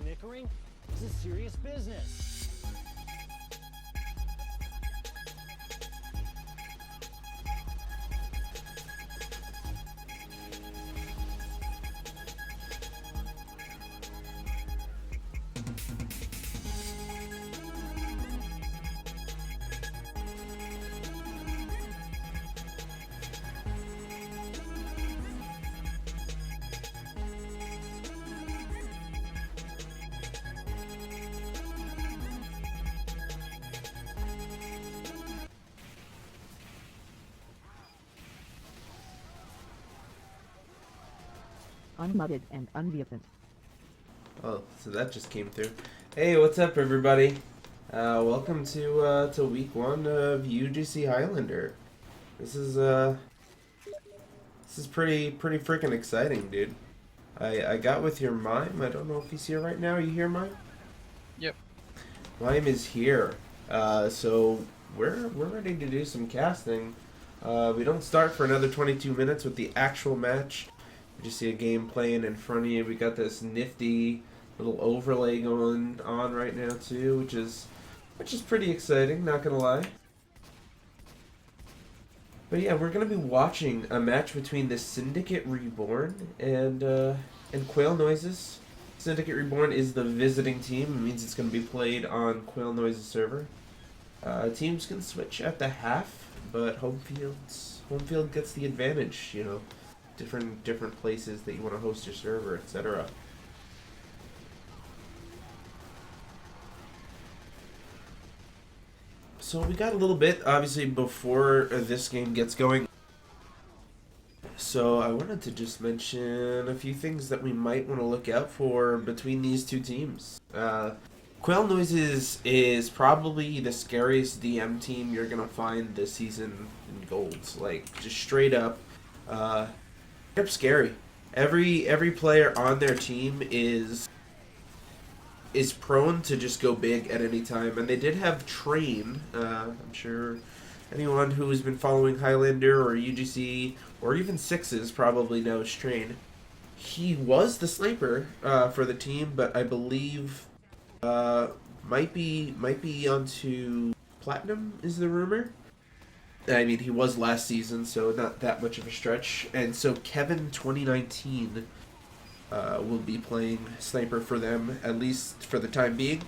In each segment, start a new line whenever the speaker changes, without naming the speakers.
snickering? This is serious business.
Unmuted and unmuted.
Oh, so that just came through. Hey, what's up, everybody? Welcome to week 1 of UGC Highlander. This is pretty freaking exciting, dude. I got with your mime. I don't know if he's here right now. Are you here, mime?
Yep.
Mime is here. So we're ready to do some casting. We don't start for another 22 minutes with the actual match. You just see a game playing in front of you. We got this nifty little overlay going on right now too, which is pretty exciting, not gonna lie. But yeah, we're gonna be watching a match between the Syndicate Reborn and Quail Noises. Syndicate Reborn is the visiting team. It means it's gonna be played on Quail Noises server. Teams can switch at the half, but home field gets the advantage. You know, different places that you want to host your server, etc. So we got a little bit, obviously, before this game gets going. So I wanted to just mention a few things that we might want to look out for between these two teams. Quail Noises is probably the scariest DM team you're going to find this season in Golds. Like, just straight up, they're scary. Every player on their team is prone to just go big at any time, and they did have Train. I'm sure anyone who has been following Highlander or UGC or even Sixes probably knows Train. He was the sniper for the team, but I believe might be onto Platinum is the rumor. I mean, he was last season, so not that much of a stretch. And so Kevin 2019 will be playing sniper for them, at least for the time being.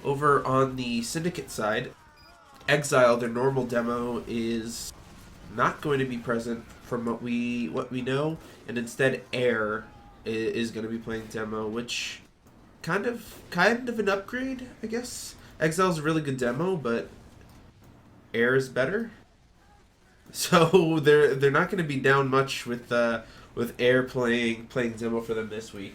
Over on the Syndicate side, Exile, their normal demo, is not going to be present from what we know, and instead Air is going to be playing demo, which kind of an upgrade, I guess. Exile's a really good demo, but Air is better. So they're not going to be down much with Air playing demo for them this week.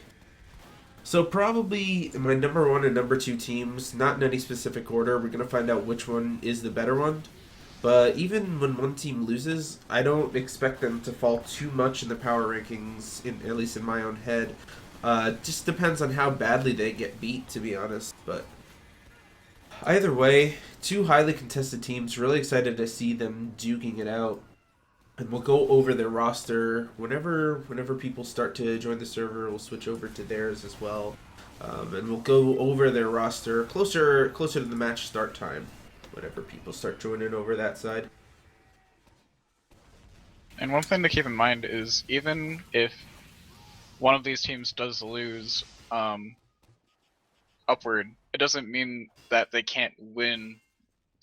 So probably my number 1 and number 2 teams, not in any specific order. We're going to find out which one is the better one. But even when one team loses, I don't expect them to fall too much in the power rankings, at least in my own head. Just depends on how badly they get beat, to be honest. But either way, 2 highly contested teams. Really excited to see them duking it out. And we'll go over their roster whenever people start to join the server. We'll switch over to theirs as well, and we'll go over their roster closer to the match start time, whenever people start joining over that side.
And one thing to keep in mind is even if one of these teams does lose upward, it doesn't mean that they can't win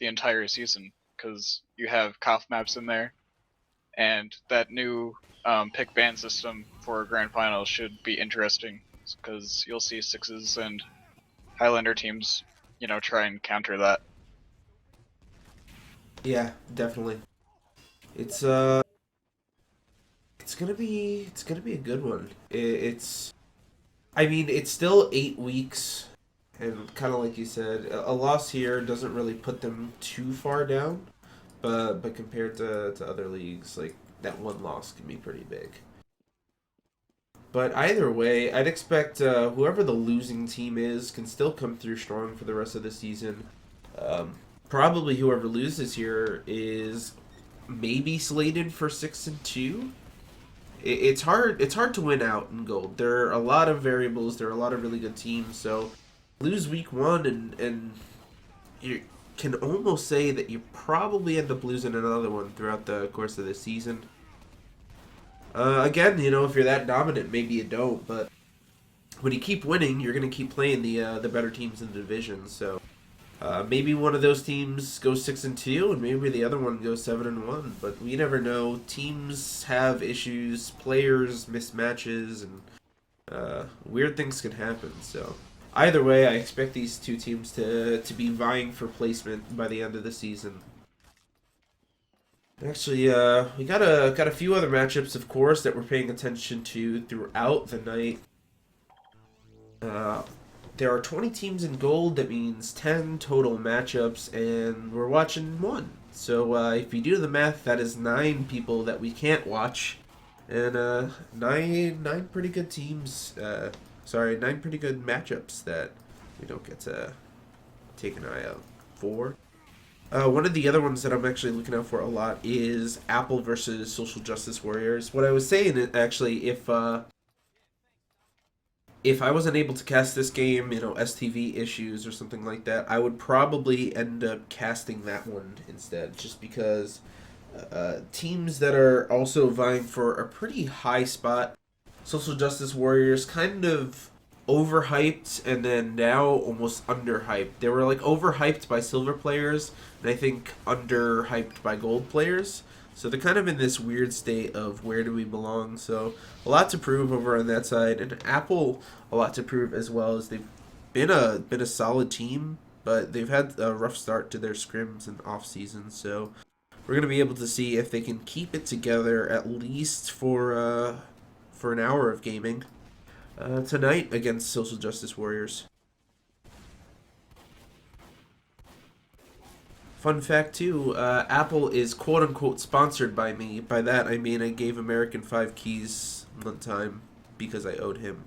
the entire season, because you have COF maps in there. And that new pick ban system for Grand Final should be interesting, because you'll see Sixes and Highlander teams, you know, try and counter that.
Yeah, definitely. It's gonna be a good one. I mean, it's still 8 weeks, and kind of like you said, a loss here doesn't really put them too far down. But compared to other leagues, like, that one loss can be pretty big. But either way, I'd expect whoever the losing team is can still come through strong for the rest of the season. Probably whoever loses here is maybe slated for 6-2. it's hard. It's hard to win out in gold. There are a lot of variables. There are a lot of really good teams. So lose week one and you can almost say that you probably end up losing another one throughout the course of the season. Again, if you're that dominant, maybe you don't. But when you keep winning, you're going to keep playing the better teams in the division. So maybe one of those teams goes 6-2, and maybe the other one goes 7-1. But we never know. Teams have issues, players miss matches, and weird things can happen. So either way, I expect these two teams to be vying for placement by the end of the season. Actually, we got a few other matchups, of course, that we're paying attention to throughout the night. There are 20 teams in gold. That means 10 total matchups, and we're watching one. So if you do the math, that is 9 people that we can't watch, and nine pretty good teams. 9 pretty good matchups that we don't get to take an eye out for. One of the other ones that I'm actually looking out for a lot is Apple versus Social Justice Warriors. What I was saying, actually, if I wasn't able to cast this game, STV issues or something like that, I would probably end up casting that one instead, just because teams that are also vying for a pretty high spot. Social Justice Warriors kind of overhyped and then now almost underhyped. They were like overhyped by silver players and I think underhyped by gold players. So they're kind of in this weird state of where do we belong. So a lot to prove over on that side, and Apple a lot to prove as well, as they've been a solid team, but they've had a rough start to their scrims and off season. So we're gonna be able to see if they can keep it together at least for an hour of gaming tonight against Social Justice Warriors. Fun fact too, Apple is quote-unquote sponsored by me. By that I mean I gave American 5 keys one time because I owed him.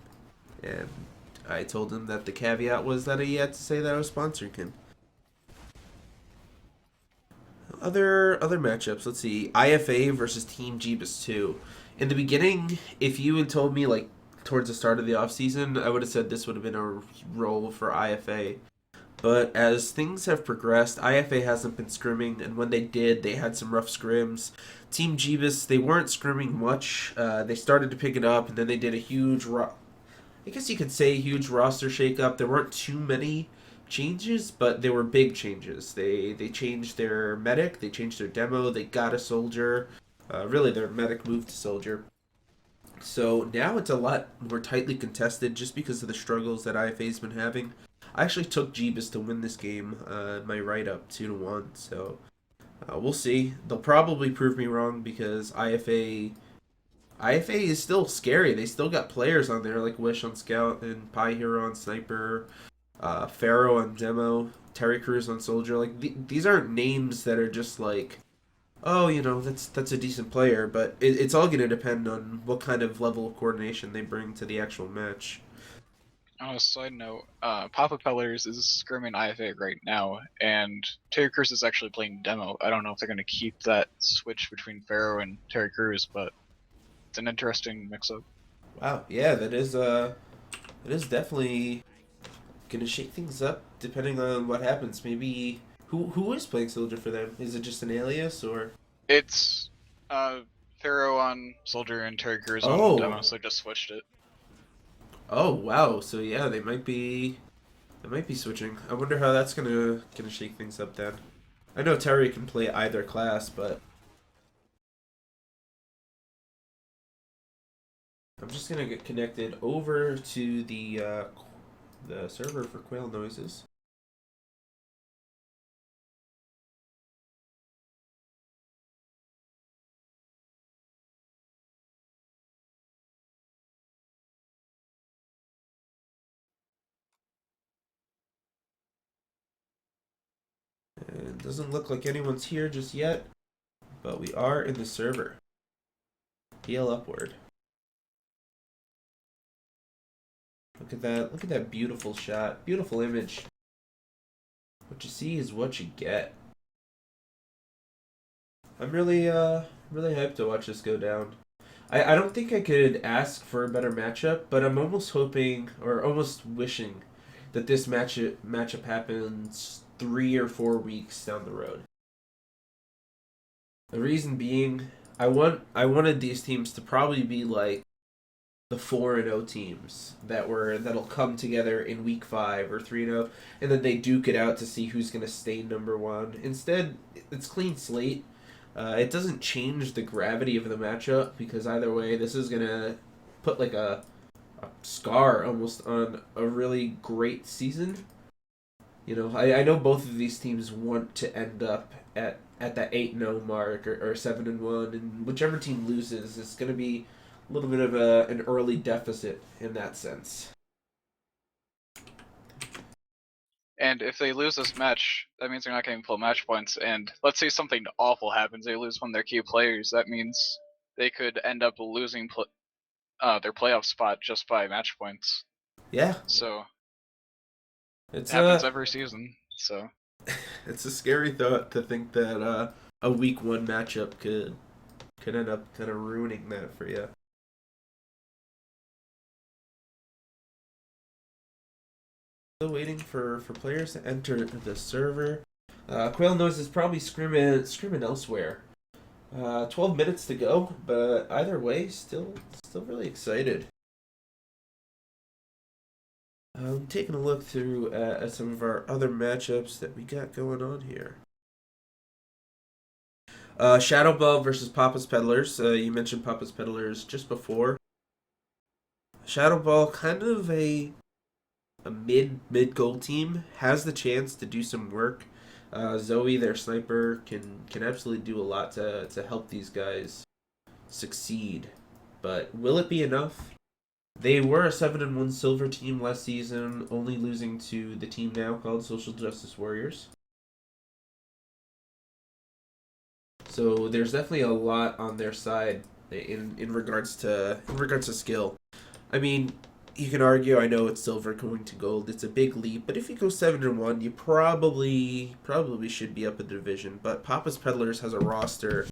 And I told him that the caveat was that he had to say that I was sponsoring him. Other matchups, let's see. IFA versus Team Jeebus 2. In the beginning, if you had told me like towards the start of the offseason, I would have said this would have been a role for IFA. But as things have progressed, IFA hasn't been scrimming, and when they did, they had some rough scrims. Team Jeebus, they weren't scrimming much. They started to pick it up, and then they did a huge, I guess you could say huge roster shakeup. There weren't too many changes, but they were big changes. They changed their medic, they changed their demo, they got a soldier. Really, their medic moved to soldier. So now it's a lot more tightly contested just because of the struggles that IFA's been having. I actually took Jeebus to win this game, my write-up 2-1, so we'll see. They'll probably prove me wrong because IFA is still scary. They still got players on there like Wish on Scout and Pie Hero on Sniper, Pharaoh on Demo, Terry Crews on Soldier. Like these aren't names that are just like, oh, that's a decent player, but it's all going to depend on what kind of level of coordination they bring to the actual match.
On a side note, Papa Pellers is scrimming IFA right now, and Terry Crews is actually playing demo. I don't know if they're going to keep that switch between Pharaoh and Terry Crews, but it's an interesting mix-up.
Wow, yeah, that is definitely going to shake things up depending on what happens. Maybe who is playing Soldier for them? Is it just an alias or?
It's Pharaoh on Soldier and Terry Crews on demo, so they just switched it.
Oh wow! So yeah, they might be switching. I wonder how that's gonna shake things up then. I know Terry can play either class, but I'm just gonna get connected over to the server for Quail noises. It doesn't look like anyone's here just yet, but we are in the server. Heal upward. Look at that beautiful shot. Beautiful image. What you see is what you get. I'm really hyped to watch this go down. I don't think I could ask for a better matchup, but I'm almost hoping or almost wishing that this matchup happens 3 or 4 weeks down the road. The reason being, I wanted these teams to probably be like the 4-0 teams that'll come together in week 5 or 3-0, and then they duke it out to see who's gonna stay number one. Instead, it's clean slate. It doesn't change the gravity of the matchup because either way, this is gonna put like a scar almost on a really great season. I know both of these teams want to end up at that 8-0 mark or 7-1, and whichever team loses is going to be a little bit of an early deficit in that sense.
And if they lose this match, that means they're not getting full match points. And let's say something awful happens, they lose one of their key players. That means they could end up losing their playoff spot just by match points.
Yeah,
So it
it's
happens every season. So
it's a scary thought to think that a week 1 matchup could end up kind of ruining that for you. Still waiting for players to enter the server. Quail knows is probably scrimming elsewhere. 12 minutes to go, but either way, still really excited. Taking a look through at some of our other matchups that we got going on here. Shadow Ball versus Papa's Peddlers. You mentioned Papa's Peddlers just before. Shadow Ball, kind of a mid goal team, has the chance to do some work. Zoe, their sniper, can absolutely do a lot to help these guys succeed. But will it be enough? They were a 7-1 silver team last season, only losing to the team now called Social Justice Warriors. So there's definitely a lot on their side in regards to skill. I mean, you can argue, I know it's silver going to gold, it's a big leap, but if you go 7-1, you probably should be up in the division. But Papa's Peddlers has a roster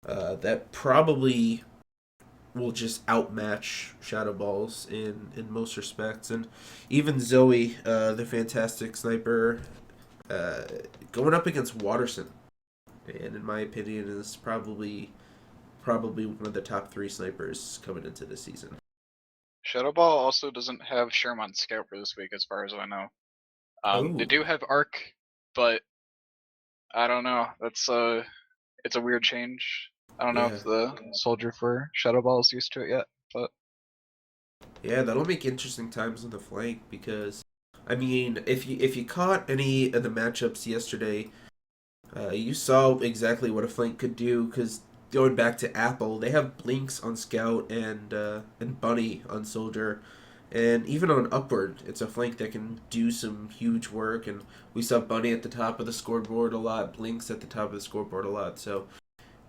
that probably will just outmatch Shadow Balls in most respects, and even Zoe, the fantastic sniper, going up against Watterson, and in my opinion is probably one of the top 3 snipers coming into the season.
Shadow Ball also doesn't have Sherm on scout for this week, as far as I know. They
Oh.
do have Arc, but I don't know. It's a weird change. I don't know
Yeah.
if the soldier for Shadow Ball is used to it yet, but
Yeah, that'll make interesting times on the flank because, I mean, if you caught any of the matchups yesterday, you saw exactly what a flank could do. Because going back to Apple, they have Blinks on Scout and Bunny on Soldier, and even on Upward, it's a flank that can do some huge work. And we saw Bunny at the top of the scoreboard a lot, Blinks at the top of the scoreboard a lot. So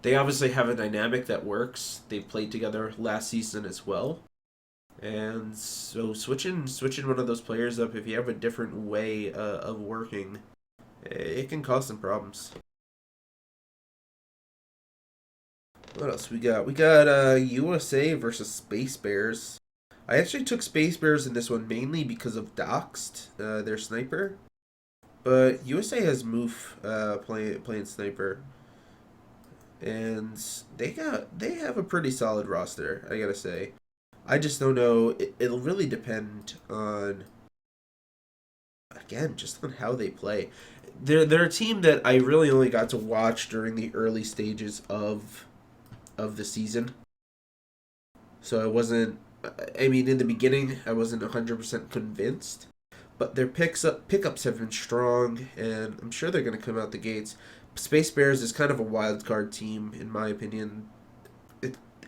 they obviously have a dynamic that works. They played together last season as well. And so switching one of those players up, if you have a different way of working, it can cause some problems. What else we got? We got USA versus Space Bears. I actually took Space Bears in this one mainly because of Doxed, their sniper. But USA has Moof playing sniper, and they have a pretty solid roster, I gotta say. I just don't know. It'll really depend on, again, just on how they play. They're a team that I really only got to watch during the early stages of the season. So I wasn't. I mean, in the beginning, I wasn't 100% convinced. But their pickups have been strong, and I'm sure they're going to come out the gates. Space Bears is kind of a wild card team, in my opinion.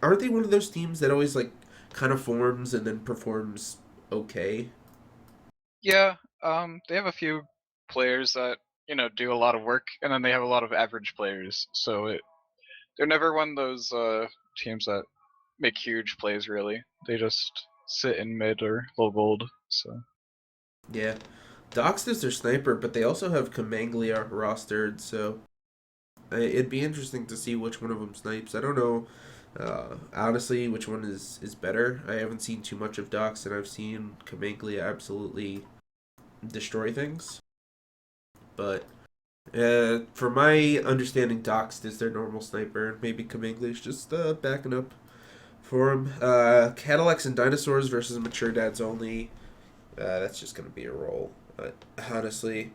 Aren't they one of those teams that always like kind of forms and then performs okay?
yeah, they have a few players that do a lot of work, and then they have a lot of average players. So they're never one of those teams that make huge plays. Really, they just sit in mid or low gold. So
Yeah. Doxed is their sniper, but they also have Kamanglia rostered, so it'd be interesting to see which one of them snipes. I don't know Honestly, which one is better? I haven't seen too much of Dox, and I've seen Kamengli absolutely destroy things. But for my understanding, Dox is their normal sniper, and maybe Kamengli's just backing up for him. Cadillacs and Dinosaurs versus Mature Dads only. That's just gonna be a roll. But honestly,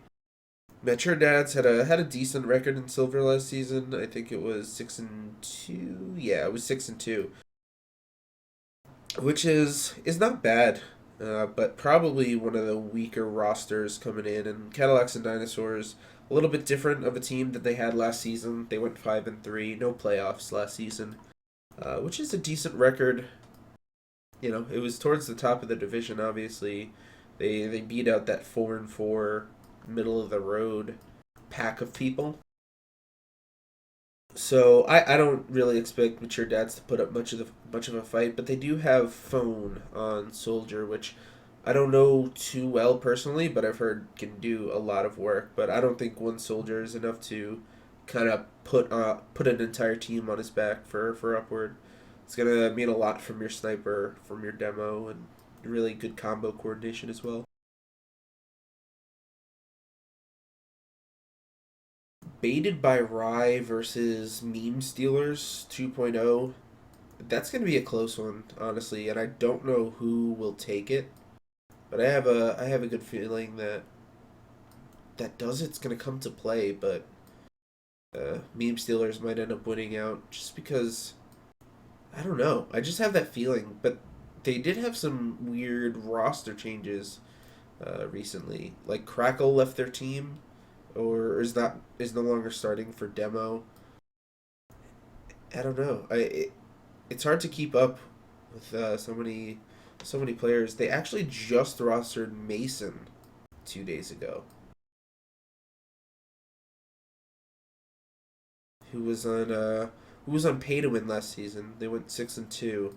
Mature Dads had a decent record in Silver last season. I think it was 6-2. Yeah, it was 6-2, which is not bad. But probably one of the weaker rosters coming in. And Cadillacs and Dinosaurs, a little bit different of a team that they had last season. They went 5-3, no playoffs last season, which is a decent record. You know, it was towards the top of the division. Obviously, they beat out that 4-4 middle of the road pack of people. So I don't really expect Mature Dads to put up much of a fight, but they do have Phone on Soldier, which I don't know too well personally, but I've heard can do a lot of work. But I don't think one soldier is enough to kind of put an entire team on his back for upward. It's gonna mean a lot from your sniper, from your demo, and really good combo coordination as well. Baited by Rye versus Meme Stealers 2.0. That's going to be a close one, honestly, and I don't know who will take it. But I have a good feeling that does it's going to come to play, but Meme Stealers might end up winning out just because I don't know. I just have that feeling, but they did have some weird roster changes recently. Like Crackle left their team, or is no longer starting for demo. I don't know. It's hard to keep up with so many players. They actually just rostered Mason 2 days ago, who was on pay to win last season. They went 6-2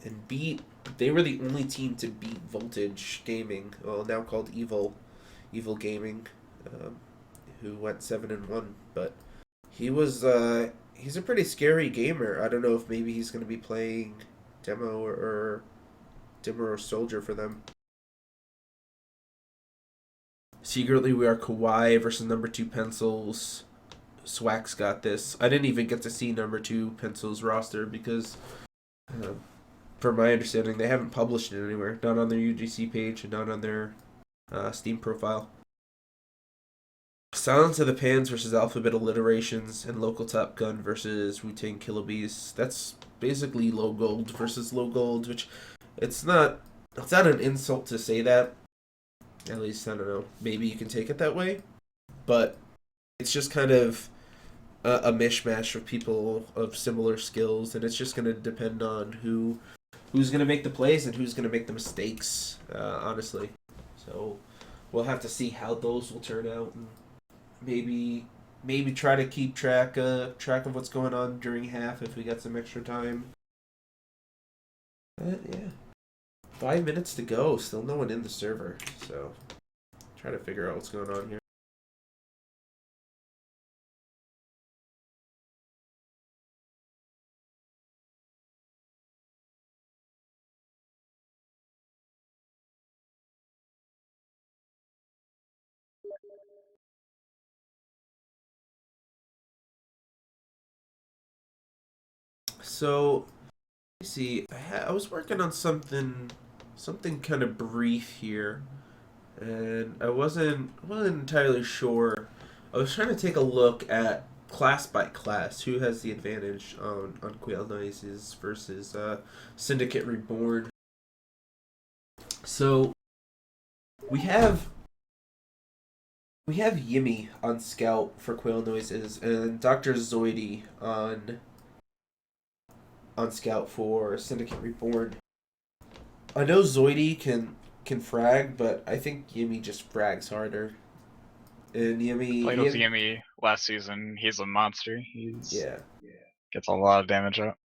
and beat. They were the only team to beat Voltage Gaming, well now called Evil Gaming, who went 7-1. But he's a pretty scary gamer. I don't know if maybe he's going to be playing demo or soldier for them. Secretly, we are Kawhi versus number 2 Pencils. Swack's got this. I didn't even get to see number 2 Pencils roster because, from my understanding, they haven't published it anywhere. Not on their UGC page and not on their Steam profile. Silence of the Pans versus Alphabet Alliterations, and Local Top Gun versus Wu-Tang Killer Bees. That's basically low gold versus low gold, which it's not an insult to say that. At least, I don't know, maybe you can take it that way. But it's just kind of a mishmash of people of similar skills, and it's just going to depend on who's going to make the plays and who's going to make the mistakes, honestly. So we'll have to see how those will turn out, and maybe try to keep track of what's going on during half if we got some extra time. But yeah, 5 minutes to go. Still no one in the server, so try to figure out what's going on here. So, let me see. I was working on something kind of brief here, and I wasn't entirely sure. I was trying to take a look at class by class who has the advantage on Quail Noises versus Syndicate Reborn. So we have Yimmy on Scout for Quail Noises and Dr. Zoidy on Scout for Syndicate Reborn. I know Zoidy can frag, but I think Yimmy just frags harder. And Yimmy
Played with Yimmy last season. He's a monster.
Yeah.
Gets a lot of damage up.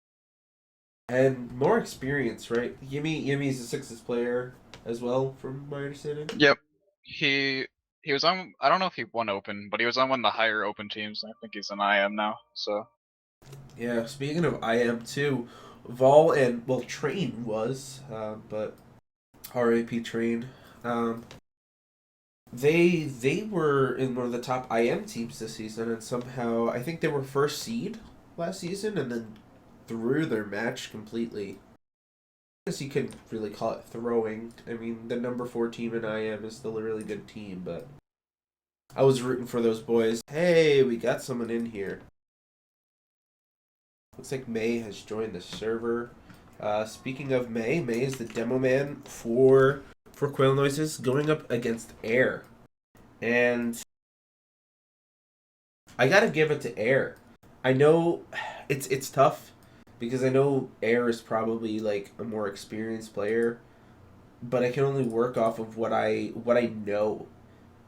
And more experience, right? Yimmy's a Sixes player as well, from my understanding.
Yep. He was on. I don't know if he won Open, but he was on one of the higher Open teams. I think he's an IM now. So
Yeah, speaking of IM too, Vol and well Train was, but RAP Train. Um, they were in one of the top IM teams this season, and somehow I think they were first seed last season, and then threw their match completely. I guess you could really call it throwing. I mean, the number 4 team in IM is still a really good team, but I was rooting for those boys. Hey, we got someone in here. Looks like May has joined the server. Speaking of May, May is the demo man for Quail Noises, going up against Air. And I gotta give it to Air. I know it's tough because I know Air is probably like a more experienced player, but I can only work off of what I know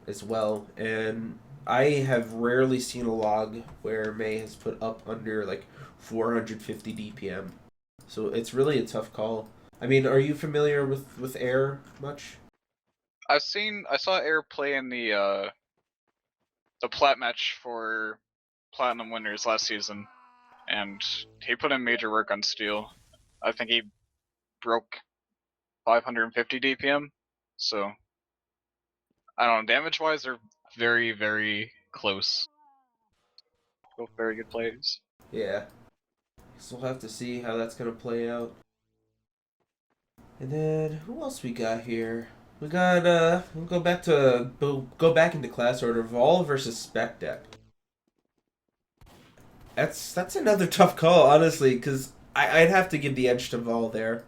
as well. And I have rarely seen a log where May has put up under like 450 DPM. So it's really a tough call. I mean, are you familiar with Air much?
I saw Air play in the plat match for Platinum winners last season, and he put in major work on steel. I think he broke 550 DPM. So I don't know. Damage wise, they're very very close. Both very good players.
Yeah. So we'll have to see how that's gonna play out. And then who else we got here? We got we'll go back into class order. Vol versus Spec Deck. That's another tough call, honestly, because I'd have to give the edge to Vol there.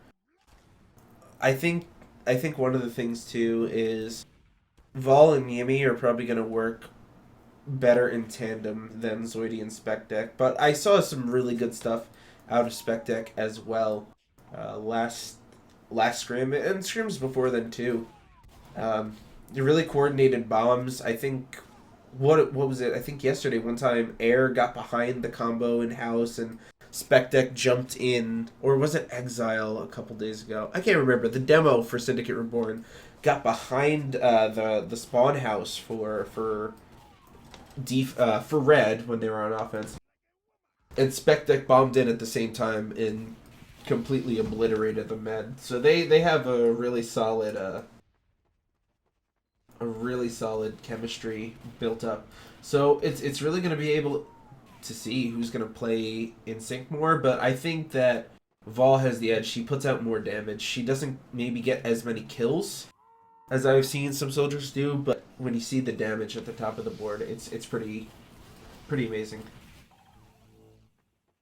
I think I think one of the things too is Vol and Yimi are probably gonna work better in tandem than Zoidy and Spec Deck, but I saw some really good stuff out of Spec Deck as well. Last scrim and scrims before then too. The really coordinated bombs. I think what was it? I think yesterday one time Air got behind the combo in house and Spec Deck jumped in, or was it Exile a couple days ago? I can't remember. The demo for Syndicate Reborn got behind the spawn house for red when they were on offense, and Spec Deck bombed in at the same time and completely obliterated the med. So they have a really solid chemistry built up. So it's really going to be able to see who's going to play in sync more. But I think that Vol has the edge. She puts out more damage. She doesn't maybe get as many kills as I've seen some soldiers do, but when you see the damage at the top of the board, it's pretty amazing.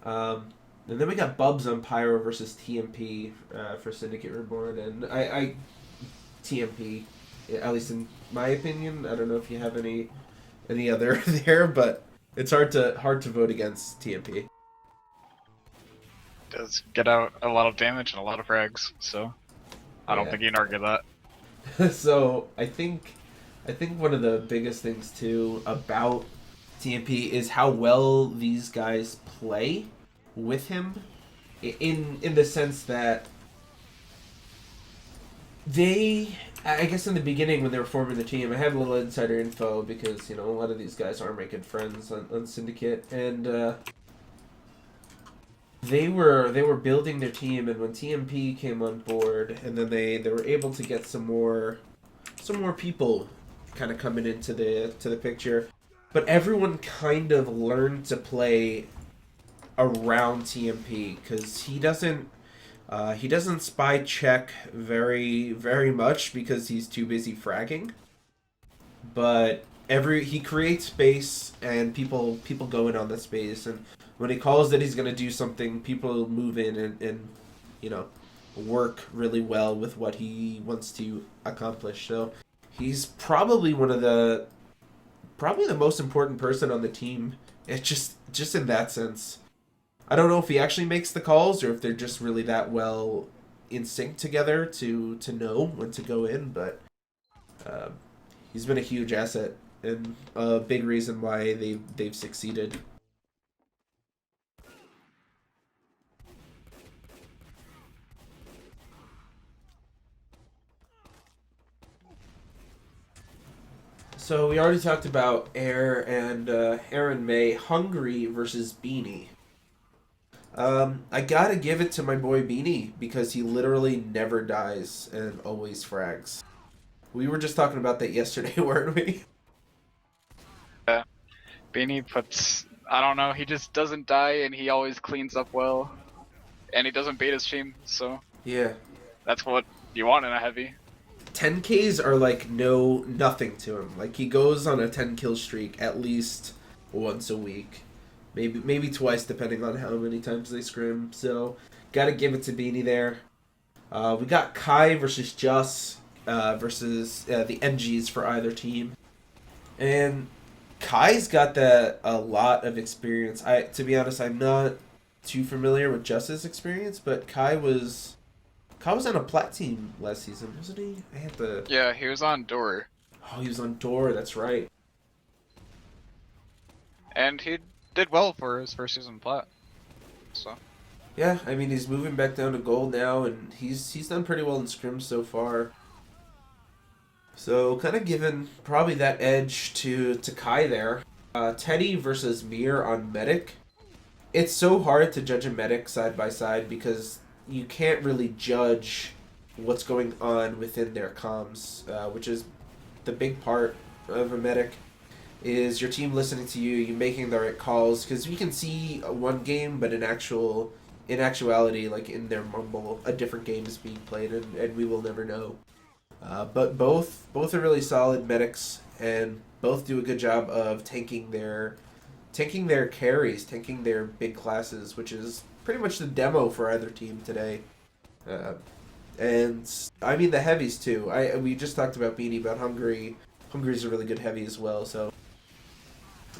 And then we got Bubs on Pyro versus TMP for Syndicate Reborn, and I TMP, at least in my opinion. I don't know if you have any other there, but it's hard to vote against TMP.
Does get out a lot of damage and a lot of frags, so I don't think you can argue that.
So I think one of the biggest things too about TMP is how well these guys play with him, in the sense that I guess in the beginning when they were forming the team, I had a little insider info because a lot of these guys are making friends on Syndicate, and they were building their team, and when TMP came on board, and then they were able to get some more people kind of coming into the picture, but everyone kind of learned to play around TMP because he doesn't spy check very very much because he's too busy fragging, but he creates space and people go in on the space, and when he calls that he's going to do something, people move in and work really well with what he wants to accomplish. So he's probably the most important person on the team. It's just in that sense. I don't know if he actually makes the calls or if they're just really that well in sync together to know when to go in, but he's been a huge asset and a big reason why they've succeeded. So we already talked about Air and May. Hungry versus Beanie. I gotta give it to my boy Beanie because he literally never dies and always frags. We were just talking about that yesterday, weren't we?
Yeah. Beanie puts, I don't know, he just doesn't die and he always cleans up well. And he doesn't bait his team, so
Yeah.
that's what you want in a heavy.
10Ks are like nothing to him. Like he goes on a 10 kill streak at least once a week. Maybe twice depending on how many times they scrim. So gotta give it to Beanie there. We got Kai versus Just versus the NGs for either team. And Kai's got a lot of experience. To be honest, I'm not too familiar with Just's experience, but Kai was on a plat team last season, wasn't he? I had to.
Yeah, he was on Door.
Oh, he was on Door. That's right.
And he did well for his first season plat. So.
Yeah, I mean he's moving back down to gold now, and he's done pretty well in scrims so far. So kind of giving probably that edge to Kai there. Teddy versus Mir on Medic. It's so hard to judge a Medic side by side because you can't really judge what's going on within their comms, which is the big part of a Medic. Is your team listening to you, you making the right calls? Because we can see one game, but in actuality, like in their mumble, a different game is being played, and we will never know. But both are really solid medics, and both do a good job of tanking their carries, tanking their big classes, which is pretty much the demo for either team today. And I mean the heavies too. We just talked about Beanie, about Hungary. Hungary's a really good heavy as well. So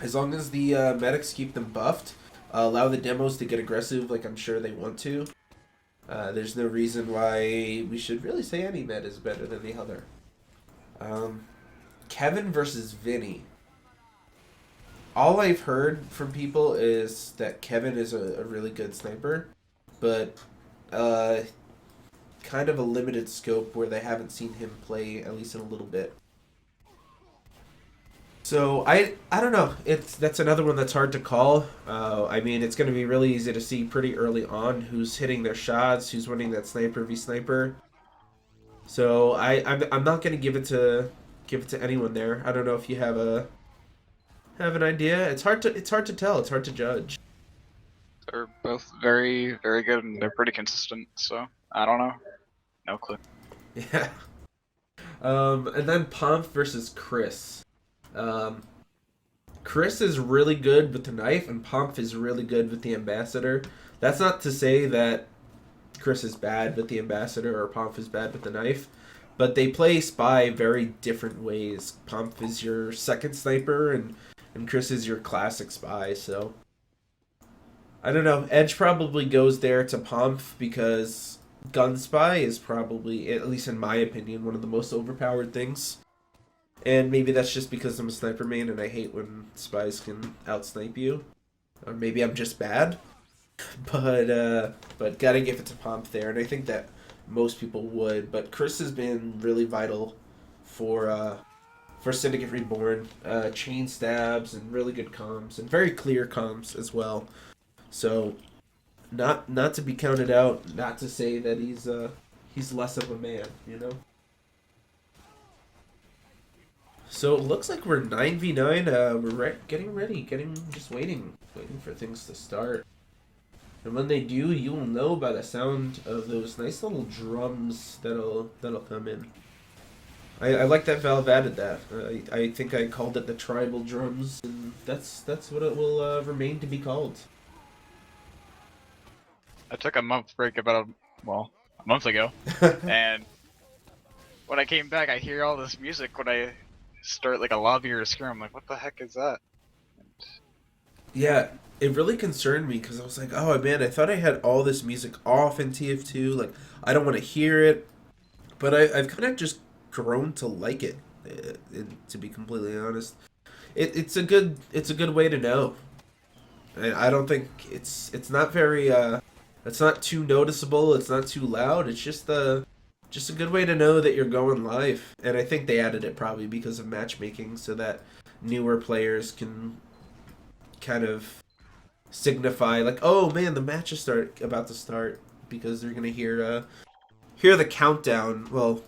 as long as the medics keep them buffed, allow the demos to get aggressive, like I'm sure they want to. There's no reason why we should really say any med is better than the other. Kevin versus Vinny. All I've heard from people is that Kevin is a really good sniper, but kind of a limited scope where they haven't seen him play at least in a little bit. So I don't know. That's another one that's hard to call. I mean, it's going to be really easy to see pretty early on who's hitting their shots, who's winning that sniper v sniper. So I'm not going to give it to anyone there. I don't know if you have an idea. It's hard to tell. It's hard to judge.
They're both very, very good and they're pretty consistent, so I don't know. No clue.
Yeah. And then Pomp versus Chris. Chris is really good with the knife and Pomp is really good with the ambassador. That's not to say that Chris is bad with the ambassador or Pomp is bad with the knife, but they play spy very different ways. Pomp is your second sniper and Chris is your classic spy, so I don't know. Edge probably goes there to Pomp because gun spy is probably, at least in my opinion, one of the most overpowered things. And maybe that's just because I'm a sniper main and I hate when spies can outsnipe you. Or maybe I'm just bad. But gotta give it to Pomp there, and I think that most people would. But Chris has been really vital for Syndicate Reborn. Chain stabs and really good comms, and very clear comms as well. So not to be counted out, not to say that he's less of a man, you know? So it looks like we're 9v9. We're getting ready, just waiting for things to start. And when they do, you will know by the sound of those nice little drums that'll come in. I like that Valve added that. I think I called it the tribal drums, and that's what it will remain to be called.
I took a month break about a month ago, and when I came back, I hear all this music when I start like a lobby or a scrim. I'm like, what the heck is that?
Yeah, it really concerned me because I was like, oh man, I thought I had all this music off in TF2. Like, I don't want to hear it, but I've kind of just grown to like it. To be completely honest, it's a good way to know. I don't think it's not very it's not too noticeable. It's not too loud. It's just a good way to know that you're going live. And I think they added it probably because of matchmaking so that newer players can kind of signify like, oh man, the match is about to start, because they're gonna hear the countdown. Well,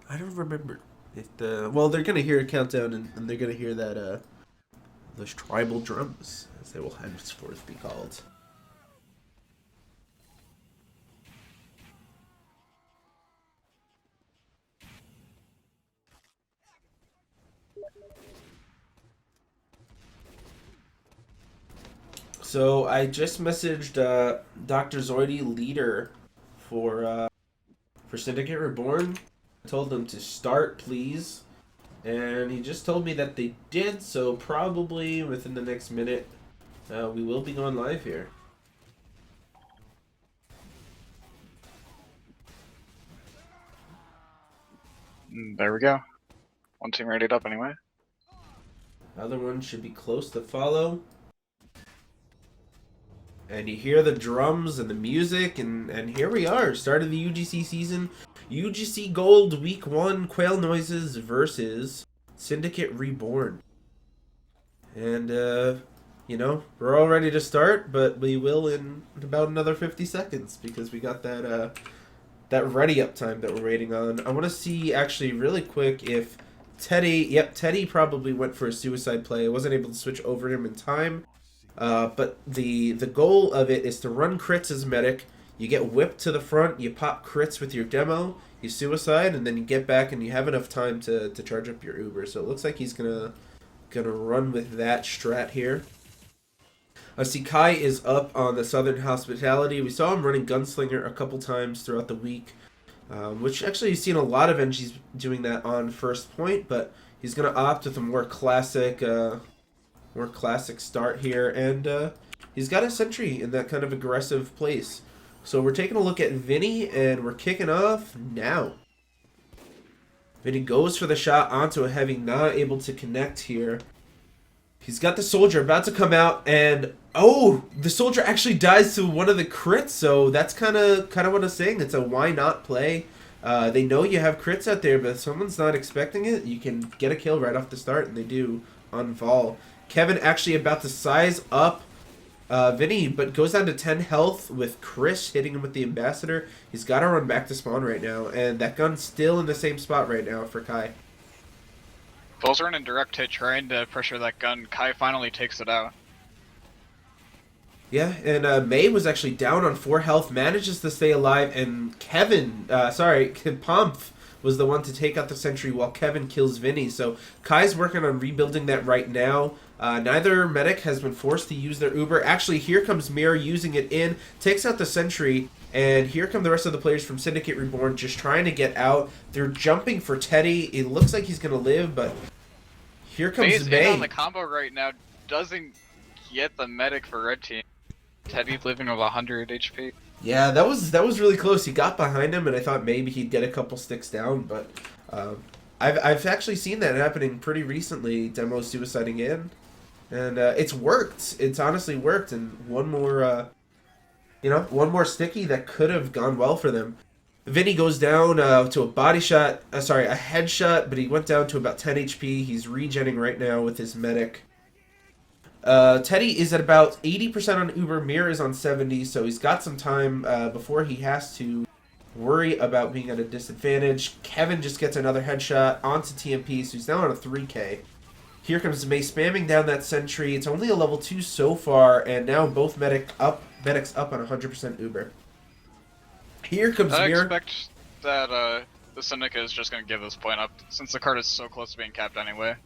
I don't remember if they're gonna hear a countdown, and they're gonna hear that those tribal drums, as they will henceforth be called. So I just messaged Dr. Zoidy Leader for Syndicate Reborn. I told them to start, please. And he just told me that they did, so probably within the next minute, we will be going live here.
There we go. One team readied up anyway.
Other one should be close to follow. And you hear the drums and the music, and here we are, start of the UGC season. UGC Gold Week 1 Quail Noises versus Syndicate Reborn. And, you know, we're all ready to start, but we will in about another 50 seconds, because we got that ready up time that we're waiting on. I want to see, actually, really quick, if Teddy probably went for a suicide play. I wasn't able to switch over him in time. But the goal of it is to run crits as medic. You get whipped to the front, you pop crits with your demo, you suicide, and then you get back and you have enough time to charge up your Uber. So it looks like he's gonna run with that strat here. I see Kai is up on the Southern Hospitality. We saw him running Gunslinger a couple times throughout the week, which actually you've seen a lot of NGs doing that on first point, but he's gonna opt with a more classic start here, and he's got a sentry in that kind of aggressive place. So we're taking a look at Vinny, and we're kicking off now. Vinny goes for the shot onto a heavy, not able to connect here. He's got the soldier about to come out, and oh, the soldier actually dies to one of the crits, so that's kind of what I'm saying. It's a why not play. They know you have crits out there, but if someone's not expecting it, you can get a kill right off the start, and they do on Vol. Kevin actually about to size up Vinny, but goes down to 10 health with Chris hitting him with the Ambassador. He's got to run back to spawn right now, and that gun's still in the same spot right now for Kai.
Vol's running direct hit, trying to pressure that gun. Kai finally takes it out.
Yeah, and May was actually down on 4 health, manages to stay alive, and Pomp was the one to take out the sentry while Kevin kills Vinny. So Kai's working on rebuilding that right now. Neither medic has been forced to use their Uber. Actually, here comes Mirror using it in, takes out the sentry, and here come the rest of the players from Syndicate Reborn just trying to get out. They're jumping for Teddy. It looks like he's going to live, but here comes
May's
May.
in on the combo right now, doesn't get the medic for red team. Teddy living with 100 HP.
Yeah, that was really close. He got behind him, and I thought maybe he'd get a couple sticks down, but I've actually seen that happening pretty recently. Demo suiciding in, and it's worked. It's honestly worked. And one more sticky that could have gone well for them. Vinny goes down to a body shot. A headshot, but he went down to about 10 HP. He's regenning right now with his medic. Teddy is at about 80% on Uber. Mir is on 70, so he's got some time before he has to worry about being at a disadvantage. Kevin just gets another headshot onto TMP, so he's now on a 3K. Here comes May spamming down that sentry. It's only a level 2 so far, and now both medics up on 100% Uber. Here comes Mir.
I expect that the Syndicate is just going to give this point up, since the card is so close to being capped anyway.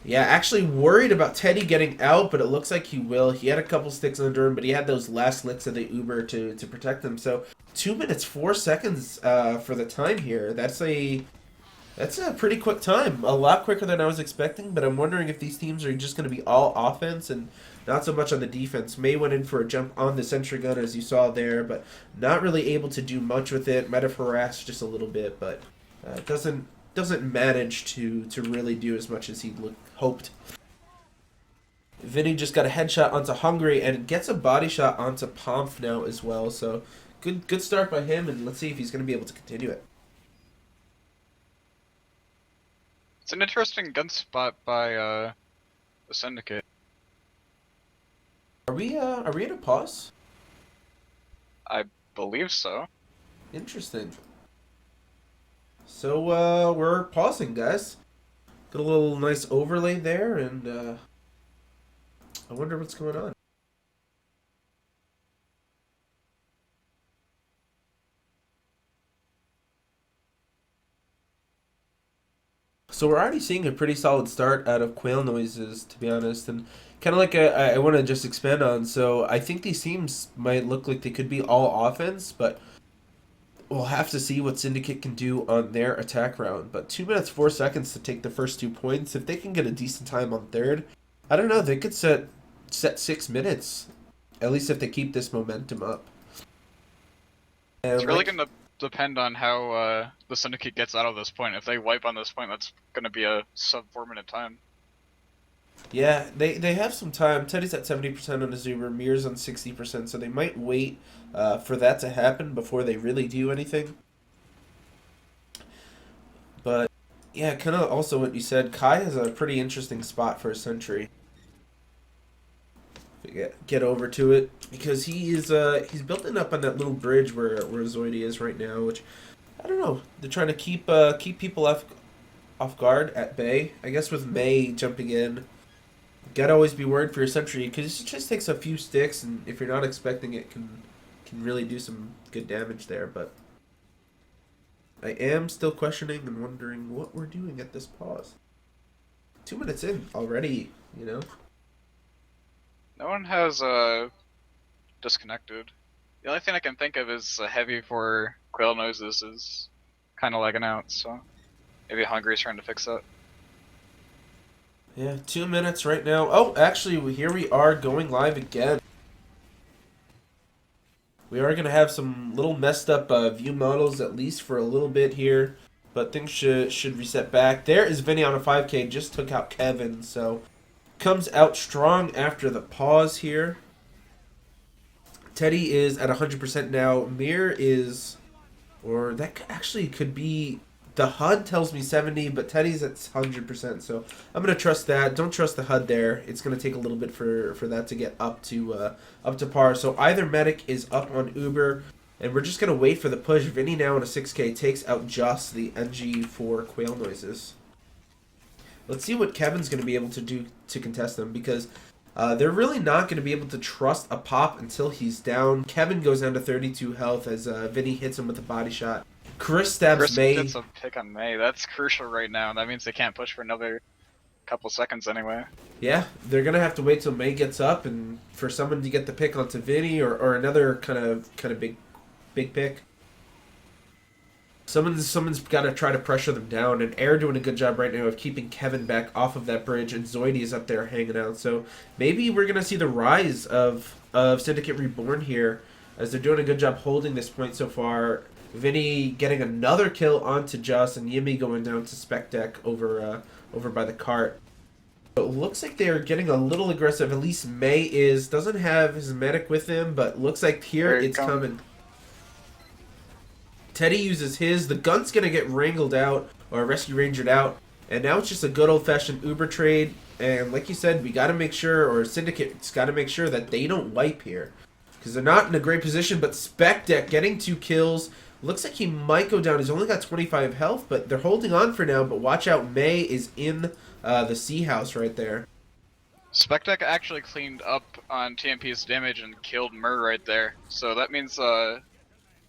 Yeah, actually worried about Teddy getting out, but it looks like he will. He had a couple sticks under him, but he had those last licks of the Uber to protect him. So 2 minutes 4 seconds for the time here. That's a pretty quick time. A lot quicker than I was expecting, but I'm wondering if these teams are just going to be all offense and not so much on the defense. May went in for a jump on the sentry gun, as you saw there, but not really able to do much with it. Might have harassed just a little bit, but doesn't manage to really do as much as he hoped. Vinny just got a headshot onto Hungry and gets a body shot onto Pomp now as well. So good start by him, and let's see if he's going to be able to continue it.
It's an interesting gun spot by the Syndicate.
Are we at a pause?
I believe so.
Interesting. So we're pausing, guys. Got a little nice overlay there, and I wonder what's going on. So we're already seeing a pretty solid start out of Quail noises, to be honest, and kind of like I want to just expand on. So I think these teams might look like they could be all offense, but we'll have to see what Syndicate can do on their attack round. But 2 minutes 4 seconds to take the first 2 points. If they can get a decent time on third, I don't know. They could set 6 minutes, at least if they keep this momentum up. And
It's really
like,
going to depend on how the Syndicate gets out of this point. If they wipe on this point, that's going to be a sub 4 minute time.
yeah, they have some time. Teddy's at 70% on his Uber, Mir's on 60%, so they might wait for that to happen before they really do anything. But yeah, kind of also what you said, Kai has a pretty interesting spot for a sentry. Get over to it, because he's building up on that little bridge where Zoidy is right now, which I don't know. They're trying to keep people off guard at bay. I guess with May jumping in, gotta always be worried for your sentry, because it just takes a few sticks, and if you're not expecting it, can really do some good damage there. But I am still questioning and wondering what we're doing at this pause. 2 minutes in already, you know.
No one has disconnected. The only thing I can think of is a heavy for Quail noises is kind of lagging out, so maybe Hungry's trying to fix that.
Yeah, 2 minutes right now. Oh, actually, here we are going live again. We are going to have some little messed up view models, at least for a little bit here, but things should reset back. There is Vinny on a 5K, just took out Kevin, so comes out strong after the pause here. Teddy is at 100% now. Mir is, or that actually could be, the HUD tells me 70, but Teddy's at 100%, so I'm going to trust that. Don't trust the HUD there. It's going to take a little bit for that to get up to par. So either medic is up on Uber, and we're just going to wait for the push. Vinny now in a 6K takes out just the NG for Quail noises. Let's see what Kevin's going to be able to do to contest them, because they're really not going to be able to trust a pop until he's down. Kevin goes down to 32 health as Vinny hits him with a body shot. Chris stabs
Chris
May.
gets a pick on May. That's crucial right now. That means they can't push for another couple seconds anyway.
Yeah, they're going to have to wait till May gets up and for someone to get the pick onto Vinny or another kind of big pick. Someone's got to try to pressure them down, and Air doing a good job right now of keeping Kevin back off of that bridge, and Zoidy is up there hanging out. So maybe we're going to see the rise of Syndicate Reborn here, as they're doing a good job holding this point so far. Vinny getting another kill onto Just, and Yimmy going down to Spec Deck over by the cart. It looks like they're getting a little aggressive. At least May doesn't have his medic with him, but looks like here it's coming. Teddy uses his. The gun's going to get wrangled out, or rescue rangered out. And now it's just a good old-fashioned Uber trade. And like you said, we got to make sure, or Syndicate's got to make sure that they don't wipe here. Because they're not in a great position, but Spec Deck getting 2 kills. Looks like he might go down. He's only got 25 health, but they're holding on for now. But watch out, May is in the Sea House right there.
Spectec actually cleaned up on TMP's damage and killed Mur right there. So that means that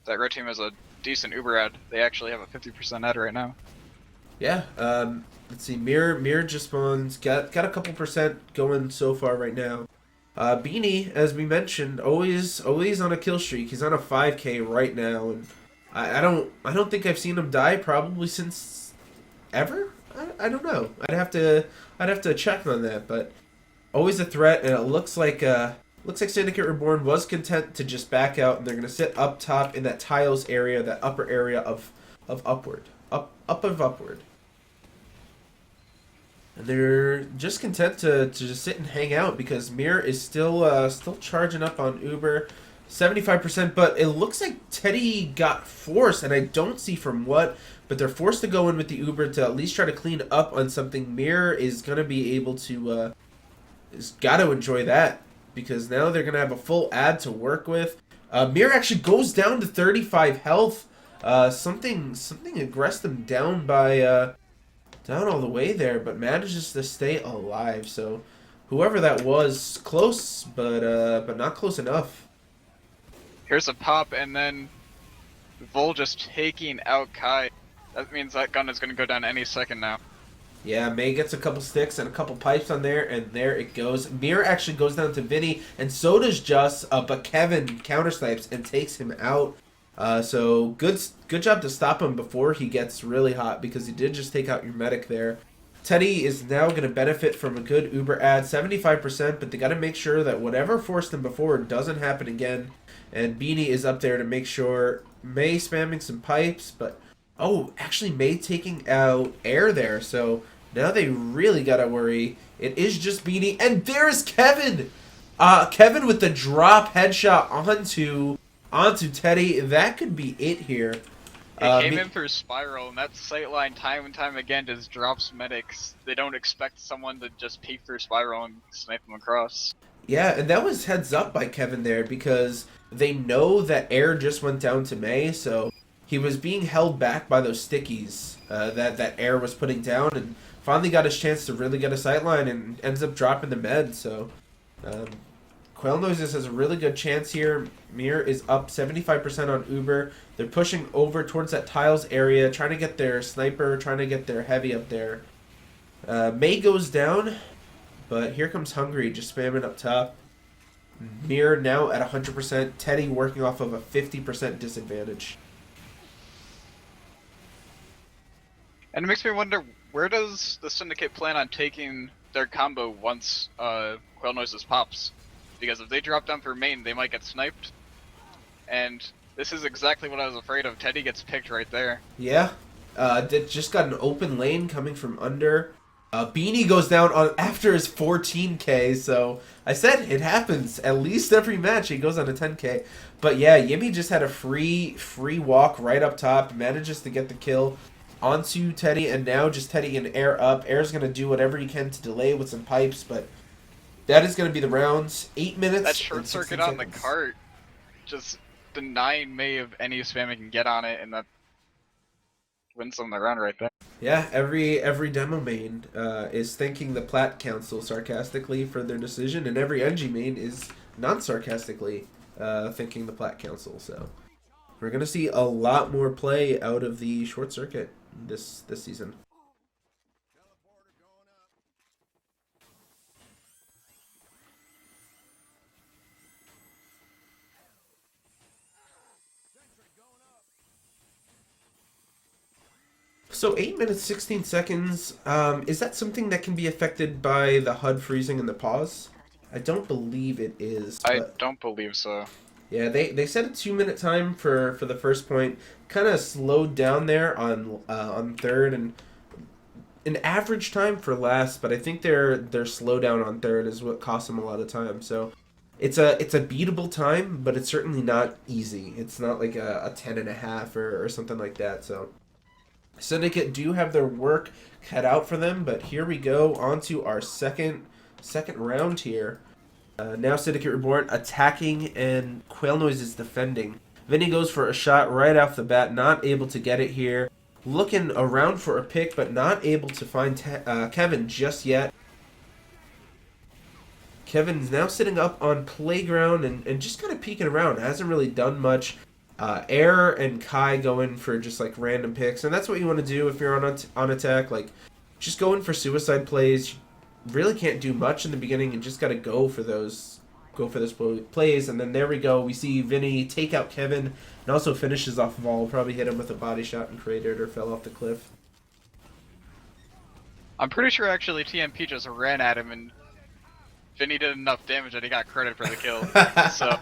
red team has a decent Uber ad. They actually have a 50% ad right now.
Yeah, let's see. Mir just spawns. Got a couple percent going so far right now. Beanie, as we mentioned, always on a kill streak. He's on a 5K right now, and I don't think I've seen him die probably since ever. I don't know. I'd have to check on that, but always a threat, and it looks like Syndicate Reborn was content to just back out, and they're gonna sit up top in that tiles area, that upper area of upward. And they're just content to just sit and hang out, because Mir is still charging up on Uber, 75%. But it looks like Teddy got forced, and I don't see from what, but they're forced to go in with the Uber to at least try to clean up on something. Mir is gonna be able to, has got to enjoy that. because now they're going to have a full ad to work with. Mir actually goes down to 35 health. Something aggressed him down by down all the way there, but manages to stay alive. So whoever that was, close, but not close enough.
Here's a pop, and then Vol just taking out Kai. That means that gun is going to go down any second now.
Yeah, May gets a couple sticks and a couple pipes on there, and there it goes. Mir actually goes down to Vinny, and so does Just, but Kevin counter snipes and takes him out. So good job to stop him before he gets really hot, because he did just take out your medic there. Teddy is now going to benefit from a good Uber ad, 75%, but they got to make sure that whatever forced him before doesn't happen again. And Beanie is up there to make sure. May spamming some pipes, but oh, actually May taking out air there, so now they really got to worry. It is just Beanie, and there's Kevin! Kevin with the drop headshot onto Teddy. That could be it here.
It came in through Spiral, and that sightline time and time again just drops medics. They don't expect someone to just peek through Spiral and snipe them across.
Yeah, and that was heads up by Kevin there, because they know that air just went down to May, so he was being held back by those stickies that air was putting down, and finally got his chance to really get a sightline and ends up dropping the med. So Quail Noises has a really good chance here. Mir is up 75% on Uber. They're pushing over towards that tiles area, trying to get their sniper, trying to get their heavy up there. May goes down, but here comes Hungry just spamming up top. Mir now at 100%. Teddy working off of a 50% disadvantage.
And it makes me wonder, where does the Syndicate plan on taking their combo once Quail Noises pops? Because if they drop down for main, they might get sniped. And this is exactly what I was afraid of. Teddy gets picked right there.
Yeah. They just got an open lane coming from under. Beanie goes down on after his 14k, so I said it happens at least every match. He goes on a 10k, but yeah, Yimmy just had a free walk right up top, manages to get the kill onto Teddy, and now just Teddy and Air up. Air's gonna do whatever he can to delay with some pipes, but that is gonna be the rounds. 8 minutes.
That short circuit on the cart just denying May of any spam he can get on it, and that wins them the round right there.
Yeah, every demo main is thanking the Plat Council sarcastically for their decision, and every NG main is non-sarcastically thanking the Plat Council. So we're gonna see a lot more play out of the short circuit this season. So 8 minutes 16 seconds, is that something that can be affected by the HUD freezing and the pause? I don't believe it is.
I don't believe so.
Yeah, they set a 2-minute time for the first point, kind of slowed down there on third, and an average time for last, but I think their slowdown on third is what cost them a lot of time. So it's a beatable time, but it's certainly not easy. It's not like a 10.5 or something like that. So Syndicate do have their work cut out for them, but here we go on to our second round here. Now Syndicate Reborn attacking and Quail Noises defending. Vinny goes for a shot right off the bat, not able to get it here. Looking around for a pick, but not able to find Kevin just yet. Kevin's now sitting up on playground and just kind of peeking around. Hasn't really done much. Air and Kai going for just like random picks, and that's what you want to do if you're on attack. Like, just go in for suicide plays. You really can't do much in the beginning, and just got to go for those plays. And then there we go. We see Vinny take out Kevin, and also finishes off Vol. Probably hit him with a body shot and cratered or fell off the cliff.
I'm pretty sure actually TMP just ran at him, and Vinny did enough damage that he got credit for the kill. So.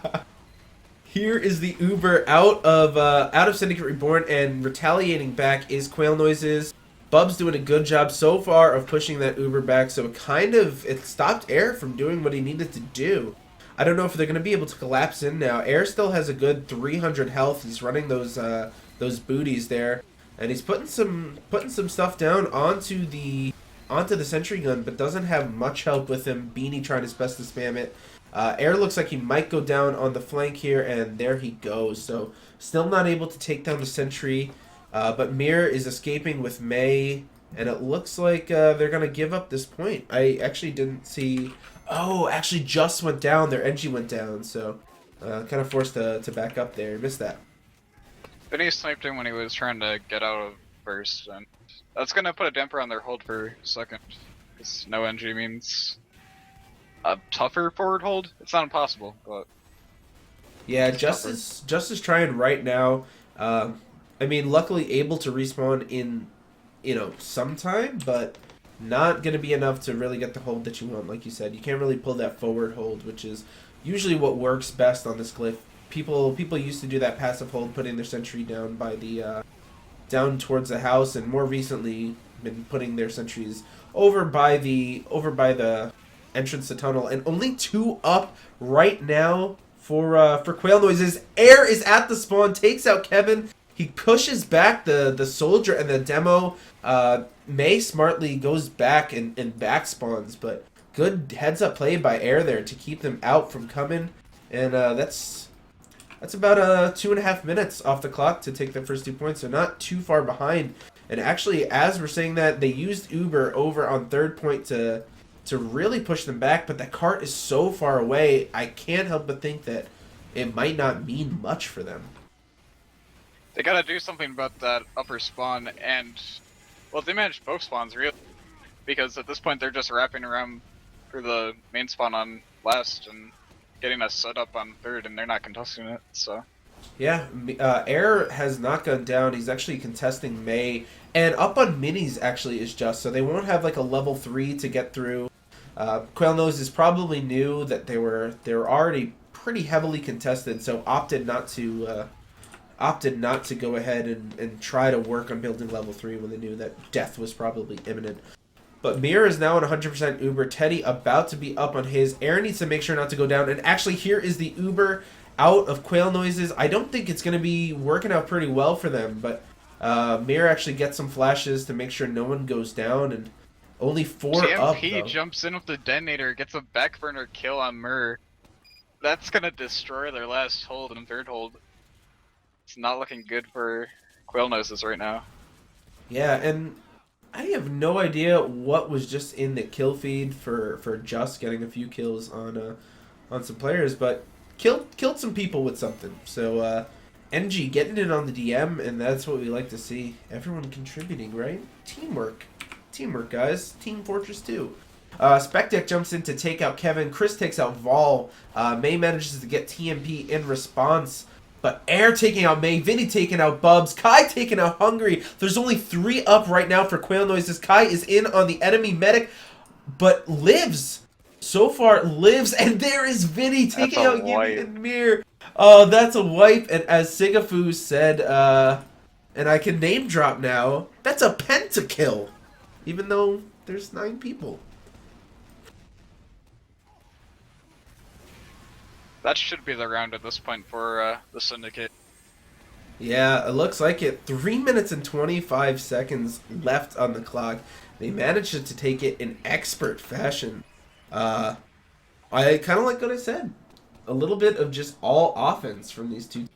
Here is the Uber out of Syndicate Reborn, and retaliating back is Quail Noises. Bub's doing a good job so far of pushing that Uber back, so it stopped Air from doing what he needed to do. I don't know if they're going to be able to collapse in now. Air still has a good 300 health. He's running those booties there, and he's putting some stuff down onto the sentry gun, but doesn't have much help with him. Beanie trying his best to spam it. Air looks like he might go down on the flank here, and there he goes. So still not able to take down the sentry, but Mir is escaping with May, and it looks like they're going to give up this point. I actually didn't see... Oh, actually just went down. Their NG went down, so kind of forced to back up there. Missed that.
Vinny sniped him when he was trying to get out of first, and that's gonna put a damper on their hold for second. Because no NG means a tougher forward hold. It's not impossible, but
yeah, Just is trying right now. I mean, luckily able to respawn in, some time, but not gonna be enough to really get the hold that you want. Like you said, you can't really pull that forward hold, which is usually what works best on this glyph. People used to do that passive hold, putting their sentry down by the down towards the house, and more recently been putting their sentries over by the entrance to tunnel. And only 2 up right now for Quail Noises. Air is at the spawn, takes out Kevin. He pushes back the soldier, and the demo May smartly goes back and back spawns, but good heads up play by Air there to keep them out from coming, and that's about 2.5 minutes off the clock to take the first 2 points, so not too far behind. And actually, as we're saying that, they used Uber over on third point to really push them back, but the cart is so far away, I can't help but think that it might not mean much for them.
they gotta do something about that upper spawn, and well, they managed both spawns really, because at this point they're just wrapping around for the main spawn on last and getting us set up on third, and they're not contesting it, so.
Yeah, Air has not gone down. He's actually contesting May, and up on minis actually is just, so they won't have like a level 3 to get through. Quail Noses probably knew that they were already pretty heavily contested, so opted not to go ahead and try to work on building level 3 when they knew that death was probably imminent. But Mir is now on 100% Uber. Teddy about to be up on his. Air needs to make sure not to go down. And actually, here is the Uber out of Quail Noises. I don't think it's going to be working out pretty well for them. But Mir actually gets some flashes to make sure no one goes down. And only 4 up,
TMP
though.
jumps in with the detonator, gets a backburner kill on Mur. That's gonna destroy their last hold and third hold. It's not looking good for Quail Noses right now.
Yeah, and I have no idea what was just in the kill feed for Just getting a few kills on some players, but killed some people with something. So NG getting it on the DM, and that's what we like to see. Everyone contributing, right? Teamwork, guys. Team Fortress 2. Spectec jumps in to take out Kevin. Chris takes out Vol. May manages to get TMP in response. But Air taking out May, Vinny taking out Bubs, Kai taking out Hungry. There's only 3 up right now for Quail Noises. Kai is in on the enemy medic, but lives. So far, lives. And there is Vinny taking out Yimmy and Mir. Oh, that's a wipe. And as Sigafu said, and I can name drop now, that's a pentakill. Even though there's 9 people.
That should be the round at this point for the Syndicate.
Yeah, it looks like it. 3 minutes and 25 seconds left on the clock. They managed to take it in expert fashion. I kind of like what I said. A little bit of just all offense from these two.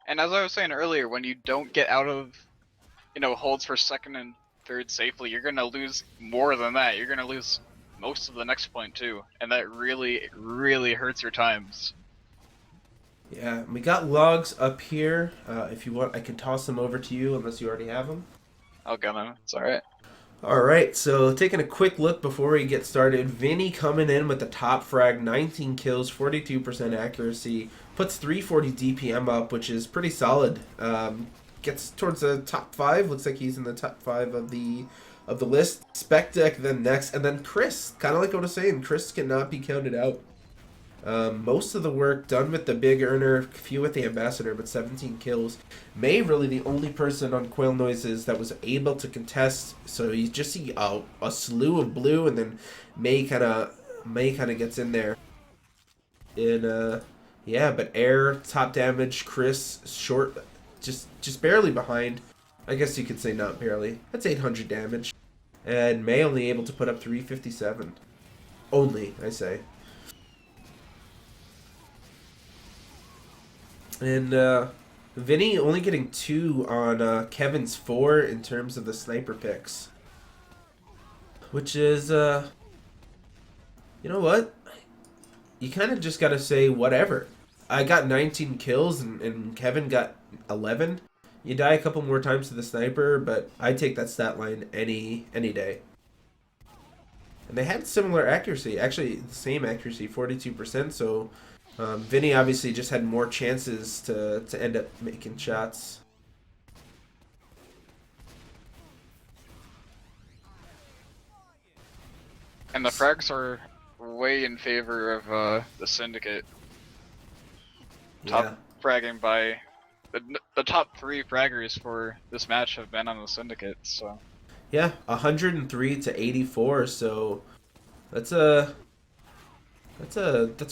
And as I was saying earlier, when you don't get out of, holds for second and third safely, you're gonna lose more than that. You're gonna lose most of the next point too, and that really, really hurts your times.
Yeah, we got logs up here. If you want, I can toss them over to you, unless you already have them.
I'll get them. It's alright.
Alright, so taking a quick look before we get started. Vinny coming in with the top frag, 19 kills, 42% accuracy, puts 340 DPM up, which is pretty solid. Gets towards the top 5. Looks like he's in the top 5 of the list. Spectec then next, and then Chris. Kind of like what I was saying, Chris cannot be counted out. Most of the work done with the big earner, few with the ambassador, but 17 kills. May really the only person on Quail Noises that was able to contest. So you just see a slew of blue, and then May kind of gets in there. And yeah, but Air top damage, Chris short. Just barely behind. I guess you could say not barely. That's 800 damage. And May only able to put up 357. Only, I say. And Vinny only getting 2 on Kevin's 4 in terms of the sniper picks. Which is, you know what? You kind of just gotta say whatever. I got 19 kills and Kevin got 11. You die a couple more times to the sniper, but I take that stat line any day. And they had similar accuracy, actually the same accuracy, 42%. So Vinny obviously just had more chances to end up making shots.
And the frags are way in favor of the Syndicate. Top fragging by the top 3 fraggers for this match have been on the Syndicate. So
yeah, 103 to 84. So that's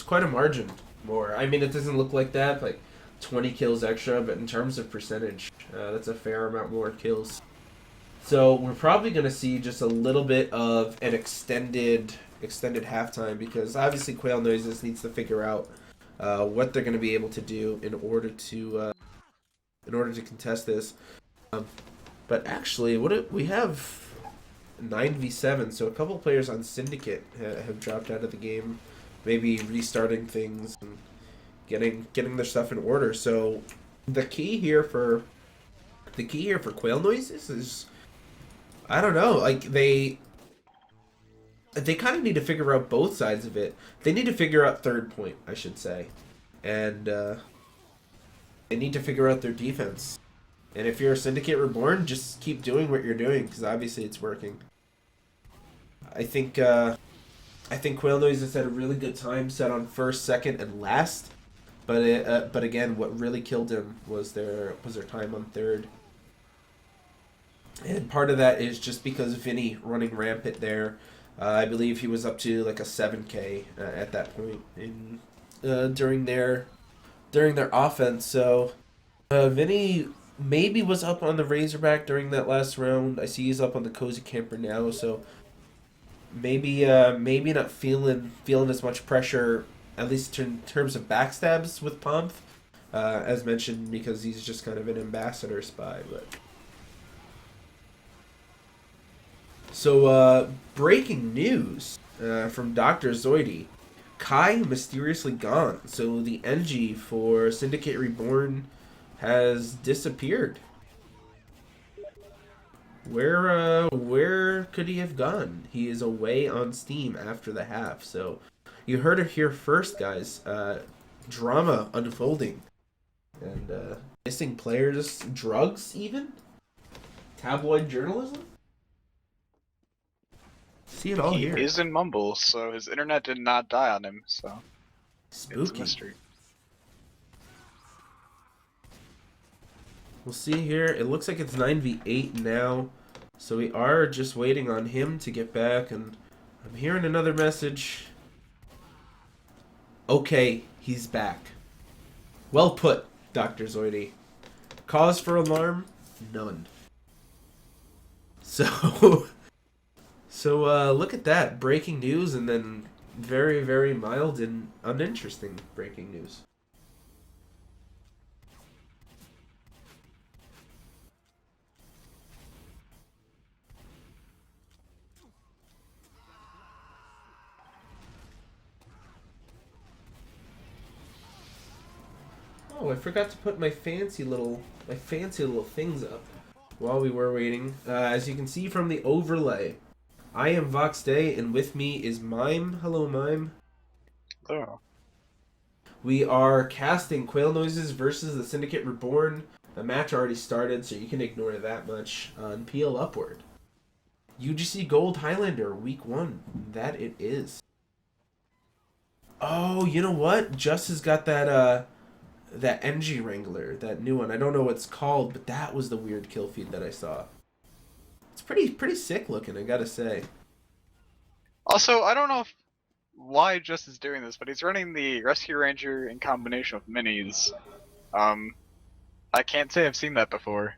quite a margin more. I mean, it doesn't look like that, like 20 kills extra, but in terms of percentage, that's a fair amount more kills. So we're probably going to see just a little bit of an extended halftime, because obviously Quail Noises needs to figure out what they're going to be able to do in order to contest this. But actually, we have 9v7, so a couple players on Syndicate have dropped out of the game, maybe restarting things and getting their stuff in order. So the key here for Quail Noises is, I don't know, like they kind of need to figure out both sides of it. They need to figure out third point, I should say, and they need to figure out their defense. And if you're a Syndicate Reborn, just keep doing what you're doing, because obviously it's working. I think Quail Noises had a really good time set on first, second, and last. But again, what really killed him was their time on third. And part of that is just because Vinny running rampant there. I believe he was up to like a 7K at that point in during their offense. So Vinny maybe was up on the Razorback during that last round. I see he's up on the Cozy Camper now. So maybe not feeling as much pressure, at least in terms of backstabs with Pomp, as mentioned, because he's just kind of an ambassador spy. But so breaking news from Dr. Zoidy. Kai mysteriously gone. So the NG for Syndicate Reborn has disappeared. Where could he have gone? He is away on Steam after the half. So you heard it here first, guys. Drama unfolding. And missing players, drugs even? Tabloid journalism? See it all here.
He is in Mumble, so his internet did not die on him, so
Spooky.
it's a mystery.
We'll see here. It looks like it's 9v8 now. So we are just waiting on him to get back, and I'm hearing another message. Okay, he's back. Well put, Dr. Zoidy. Cause for alarm? None. So look at that. Breaking news, and then very, very mild and uninteresting breaking news. Oh, I forgot to put my fancy little things up while we were waiting. As you can see from the overlay, I am Vox Day, and with me is Mime. Hello, Mime.
Oh.
We are casting Quail Noises versus the Syndicate Reborn. The match already started, so you can ignore that much. On PL Upward. UGC Gold Highlander, Week 1. That it is. Oh, you know what? Just has got that NG Wrangler, that new one. I don't know what it's called, but that was the weird kill feed that I saw. It's pretty sick looking, I gotta say.
Also, I don't know why Just is doing this, but he's running the Rescue Ranger in combination with minis. I can't say I've seen that before.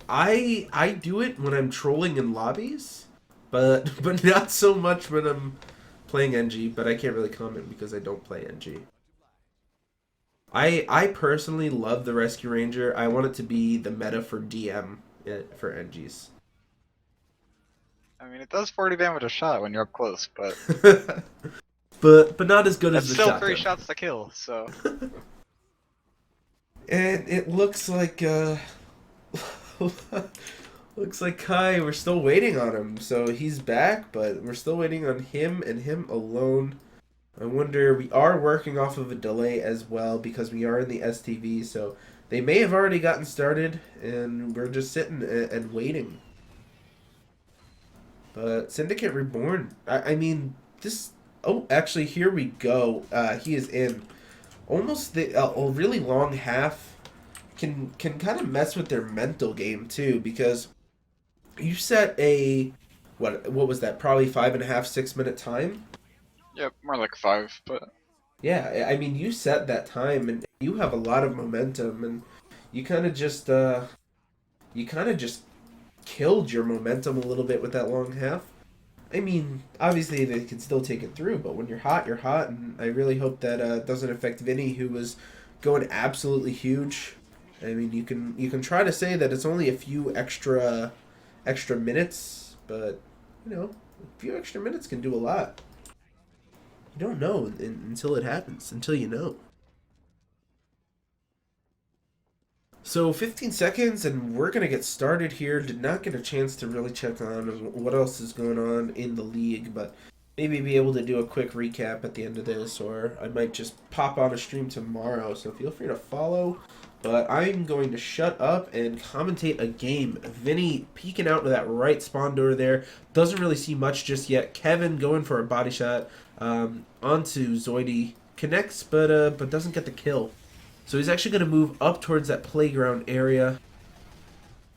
I do it when I'm trolling in lobbies, but not so much when I'm playing NG. But I can't really comment because I don't play NG. I personally love the Rescue Ranger. I want it to be the meta for DM for NGs.
I mean, it does 40 damage a shot when you're up close, but
but not as good
that's
as the
still
shotgun.
3 shots to kill. So
And it looks like looks like Kai. We're still waiting on him. So he's back, but we're still waiting on him and him alone. I wonder, we are working off of a delay as well because we are in the STV, so they may have already gotten started, and we're just sitting and waiting. But Syndicate Reborn, I mean, this... Oh, actually, here we go. He is in. Almost a really long half can kind of mess with their mental game, too, because you set a... What was that? Probably 5.5, 6 minute time?
yep, more like 5, but
Yeah, I mean, you set that time, and you have a lot of momentum, and you kind of just killed your momentum a little bit with that long half. I mean, obviously they can still take it through, but when you're hot, and I really hope that doesn't affect Vinny, who was going absolutely huge. I mean, you can try to say that it's only a few extra minutes, but you know, a few extra minutes can do a lot. You don't know until it happens, until you know. So 15 seconds and we're going to get started here. Did not get a chance to really check on what else is going on in the league, but maybe be able to do a quick recap at the end of this, or I might just pop on a stream tomorrow, so feel free to follow. But I'm going to shut up and commentate a game. Vinny peeking out to that right spawn door there. Doesn't really see much just yet. Kevin going for a body shot onto Zoidy. Connects, but doesn't get the kill. So he's actually going to move up towards that playground area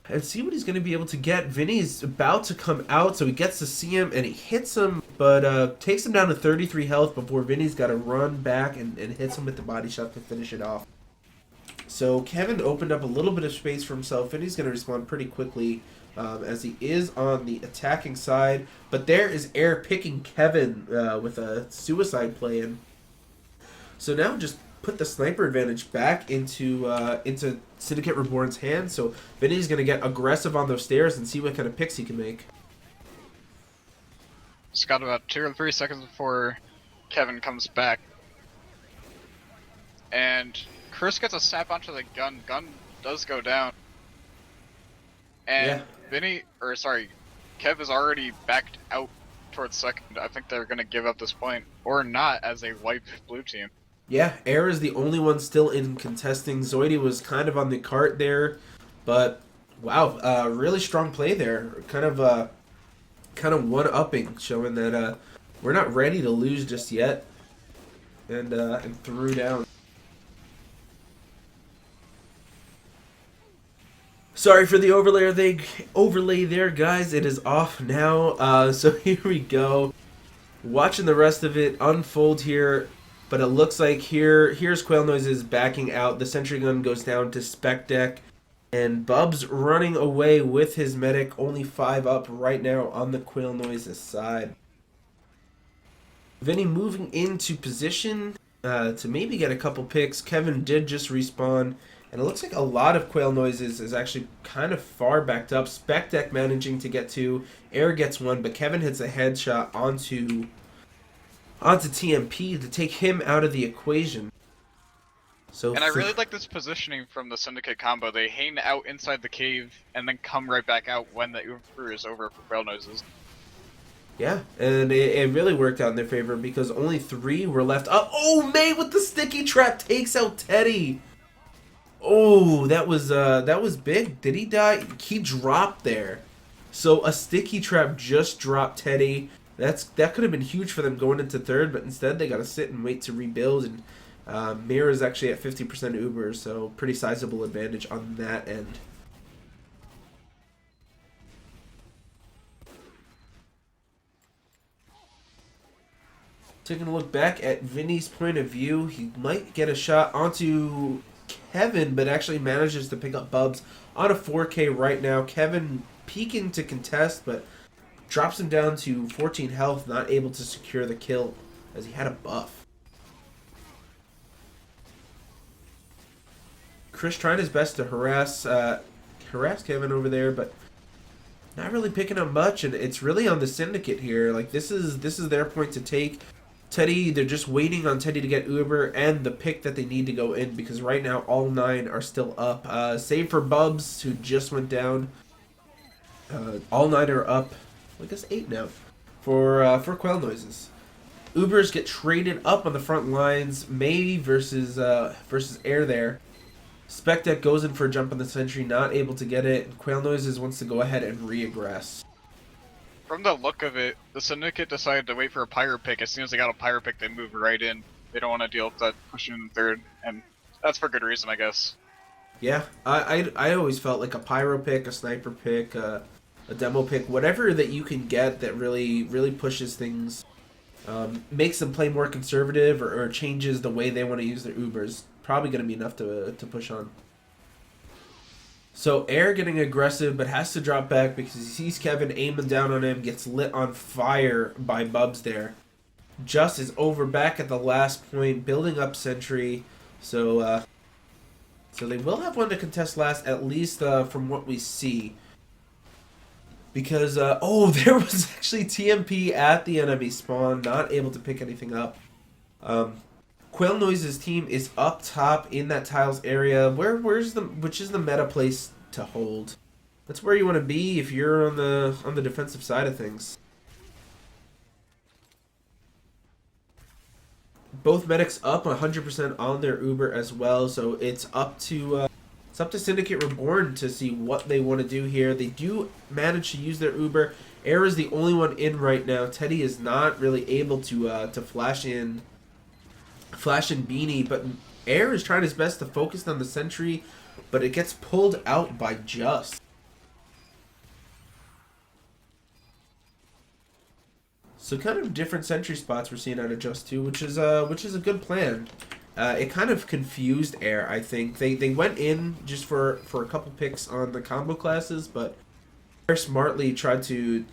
and see what he's going to be able to get. Vinny's about to come out, so he gets to see him, and he hits him, but takes him down to 33 health before Vinny's got to run back and hits him with the body shot to finish it off. So Kevin opened up a little bit of space for himself, and he's going to respond pretty quickly as he is on the attacking side. But there is Air picking Kevin with a suicide play in. So now just put the sniper advantage back into Syndicate Reborn's hands. So Vinny's going to get aggressive on those stairs and see what kind of picks he can make.
it's got about 2 or 3 seconds before Kevin comes back. And Chris gets a sap onto the gun. Gun does go down. And
yeah.
Kev is already backed out towards second. I think they're going to give up this point. Or not, as they wipe blue team.
Yeah, Air is the only one still in contesting. Zoidy was kind of on the cart there. But, wow, really strong play there. Kind of one-upping, showing that we're not ready to lose just yet. And threw down. Sorry for the overlay there, guys. It is off now. So here we go. Watching the rest of it unfold here. But it looks like here's Quail Noises backing out. The sentry gun goes down to Spec Deck. And Bub's running away with his medic. Only 5 up right now on the Quail Noises side. Vinny moving into position to maybe get a couple picks. Kevin did just respawn. And it looks like a lot of Quail Noises is actually kind of far backed up. Spec Deck managing to get 2. Air gets 1, but Kevin hits a headshot onto TMP to take him out of the equation. So
And I really like this positioning from the Syndicate combo. They hang out inside the cave and then come right back out when the Uber is over for Quail Noises.
Yeah, and it really worked out in their favor because only 3 were left up. Oh, May with the sticky trap takes out Teddy. Oh, that was big. Did he die? He dropped there. So a sticky trap just dropped Teddy. That could have been huge for them going into third, but instead they got to sit and wait to rebuild. And Mir is actually at 50% Uber, so pretty sizable advantage on that end. Taking a look back at Vinny's point of view, he might get a shot onto Kevin, but actually manages to pick up Bubs on a 4K right now. Kevin peeking to contest, but drops him down to 14 health, not able to secure the kill as he had a buff. Chris trying his best to harass Kevin over there, but not really picking up much, and it's really on the Syndicate here. Like, this is their point to take. Teddy, they're just waiting on Teddy to get Uber and the pick that they need to go in, because right now all 9 are still up. Save for Bubs, who just went down. All 9 are up. I guess 8 now for Quail Noises. Ubers get traded up on the front lines. May versus Air there. Spectek goes in for a jump on the sentry, not able to get it. Quail Noises wants to go ahead and re-aggress.
From the look of it, the Syndicate decided to wait for a Pyro Pick. As soon as they got a Pyro Pick, they moved right in. They don't want to deal with that pushing in third, and that's for good reason, I guess.
Yeah, I always felt like a Pyro Pick, a Sniper Pick, a Demo Pick, whatever that you can get that really pushes things, makes them play more conservative or changes the way they want to use their Ubers. Probably going to be enough to push on. So Air getting aggressive, but has to drop back because he sees Kevin aiming down on him, gets lit on fire by Bubs there. Just is over back at the last point, building up sentry. So they will have one to contest last, at least from what we see. Because, there was actually TMP at the enemy spawn, not able to pick anything up. Quail Noise's team is up top in that tiles area. Which is the meta place to hold? That's where you want to be if you're on the defensive side of things. Both medics up 100% on their Uber as well, so it's up to Syndicate Reborn to see what they want to do here. They do manage to use their Uber. Air is the only one in right now. Teddy is not really able to flash in Beanie, but Air is trying his best to focus on the sentry, but it gets pulled out by Just. So kind of different sentry spots we're seeing out of Just 2, which is a good plan. It kind of confused Air, I think. They went in just for a couple picks on the combo classes, but Air smartly tried to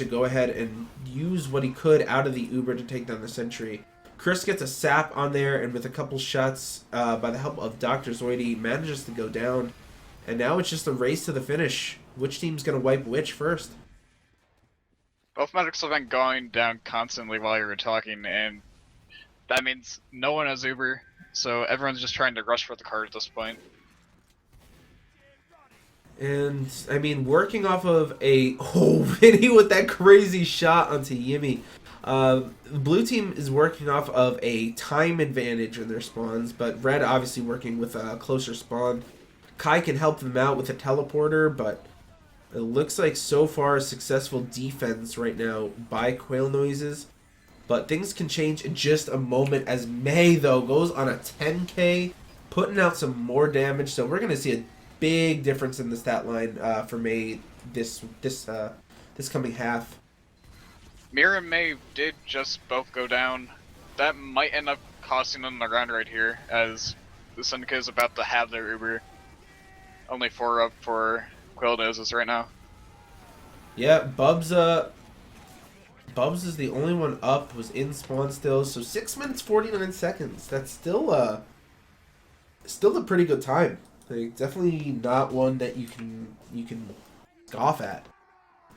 go ahead and use what he could out of the Uber to take down the sentry. Chris gets a sap on there, and with a couple shots by the help of Dr. Zoidy, manages to go down. And now it's just a race to the finish. Which team's going to wipe which first?
Both medics have been going down constantly while you were talking, and that means no one has Uber, so everyone's just trying to rush for the card at this point.
And, I mean, working off of Vinny with that crazy shot onto Yimmy. The blue team is working off of a time advantage in their spawns, but red obviously working with a closer spawn. Kai can help them out with a teleporter, but it looks like so far a successful defense right now by Quail Noises. But things can change in just a moment as May, though, goes on a 10k, putting out some more damage. So we're going to see a big difference in the stat line for May this coming half.
Mir and May did just both go down. That might end up costing them the round right here, as the Syndicate is about to have their Uber. Only 4 up for Quail Noises right now.
Yeah, Bubs is the only one up, was in spawn still, so 6 minutes 49 seconds. That's still a pretty good time. Like, definitely not one that you can scoff at.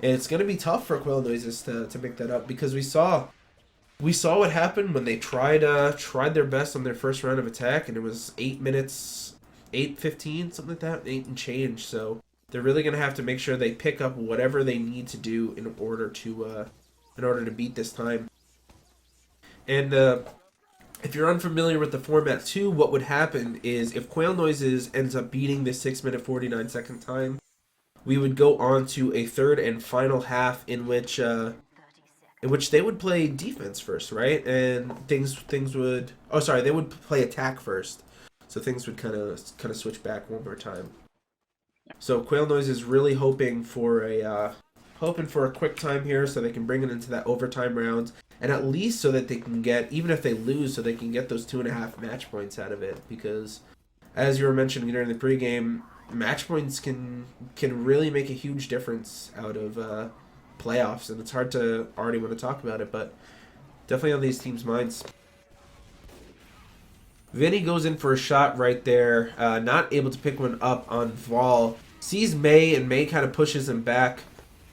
And it's going to be tough for Quail Noises to make that up, because we saw what happened when they tried their best on their first round of attack, and it was 8 minutes, 8:15, something like that, 8 and change. So they're really going to have to make sure they pick up whatever they need to do in order to beat this time. And if you're unfamiliar with the format too, what would happen is if Quail Noises ends up beating this 6 minute 49 second time, we would go on to a third and final half in which they would play defense first, right? And they would play attack first. So things would kind of switch back one more time. So Quail Noise is really hoping for a quick time here so they can bring it into that overtime round, and at least so that they can get, even if they lose, so they can get those 2.5 match points out of it, because as you were mentioning during the pregame, match points can really make a huge difference out of playoffs, and it's hard to already want to talk about it, but definitely on these teams' minds. Vinny goes in for a shot right there, not able to pick one up on Vol. Sees May, and May kind of pushes him back,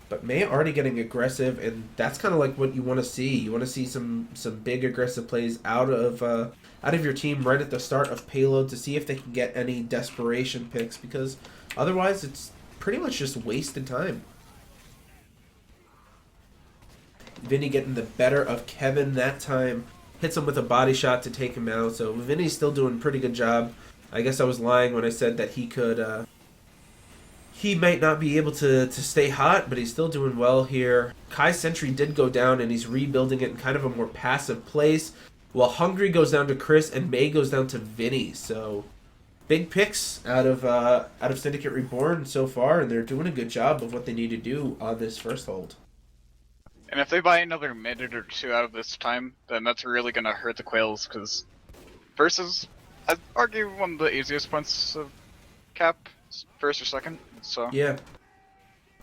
but May already getting aggressive, and that's kind of like what you want to see. You want to see some big aggressive plays out of your team right at the start of payload to see if they can get any desperation picks, because otherwise it's pretty much just wasted time. Vinny getting the better of Kevin that time. Hits him with a body shot to take him out. So Vinny's still doing a pretty good job. I guess I was lying when I said that he could... he might not be able to stay hot, but he's still doing well here. Kai's sentry did go down, and he's rebuilding it in kind of a more passive place. While Hungry goes down to Chris, and May goes down to Vinny. So big picks out of Syndicate Reborn so far, and they're doing a good job of what they need to do on this first hold.
And if they buy another minute or two out of this time, then that's really going to hurt the Quails, because first is, I'd argue, one of the easiest points of cap, first or second, so...
Yeah.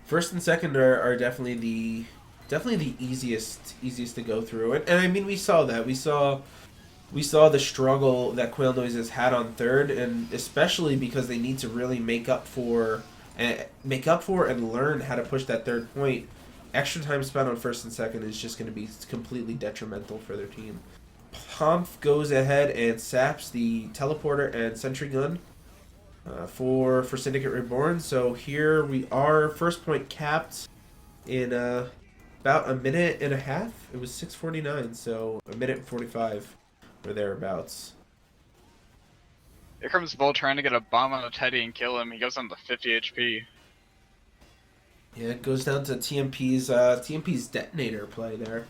First and second are definitely the easiest to go through. And I mean, we saw that. We saw the struggle that Quail Noises had on third, and especially because they need to really make up for and learn how to push that third point. Extra time spent on first and second is just going to be completely detrimental for their team. Pomp goes ahead and saps the teleporter and sentry gun for Syndicate Reborn. So here we are, first point capped in about a minute and a half. It was 6:49, so a minute and 45 or thereabouts.
Here comes Vol trying to get a bomb on a Teddy and kill him. He goes on to 50 HP.
Yeah, it goes down to TMP's detonator play there.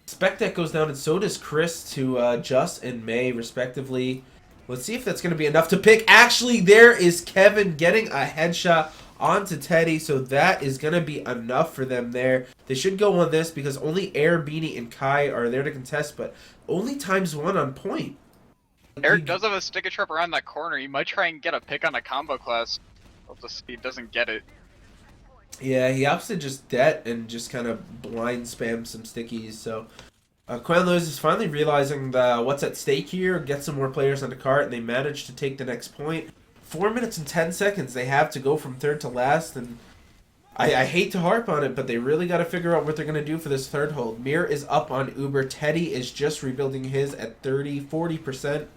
Spectek goes down, and so does Chris to Just and May, respectively. Let's see if that's going to be enough to pick. Actually, there is Kevin getting a headshot onto Teddy, so that is going to be enough for them there. They should go on this because only Air, Beanie, and Kai are there to contest, but only ×1 on point.
Eric does have a sticker trap around that corner. He might try and get a pick on a combo class. Hope he doesn't get it.
Yeah, he opts to just det and just kind of blind spam some stickies. So Quail Noise is finally realizing what's at stake here, get some more players on the cart, and they manage to take the next point. 4 minutes and 10 seconds they have to go from third to last, and I hate to harp on it, but they really got to figure out what they're going to do for this third hold. Mir is up on Uber. Teddy is just rebuilding his at 40%.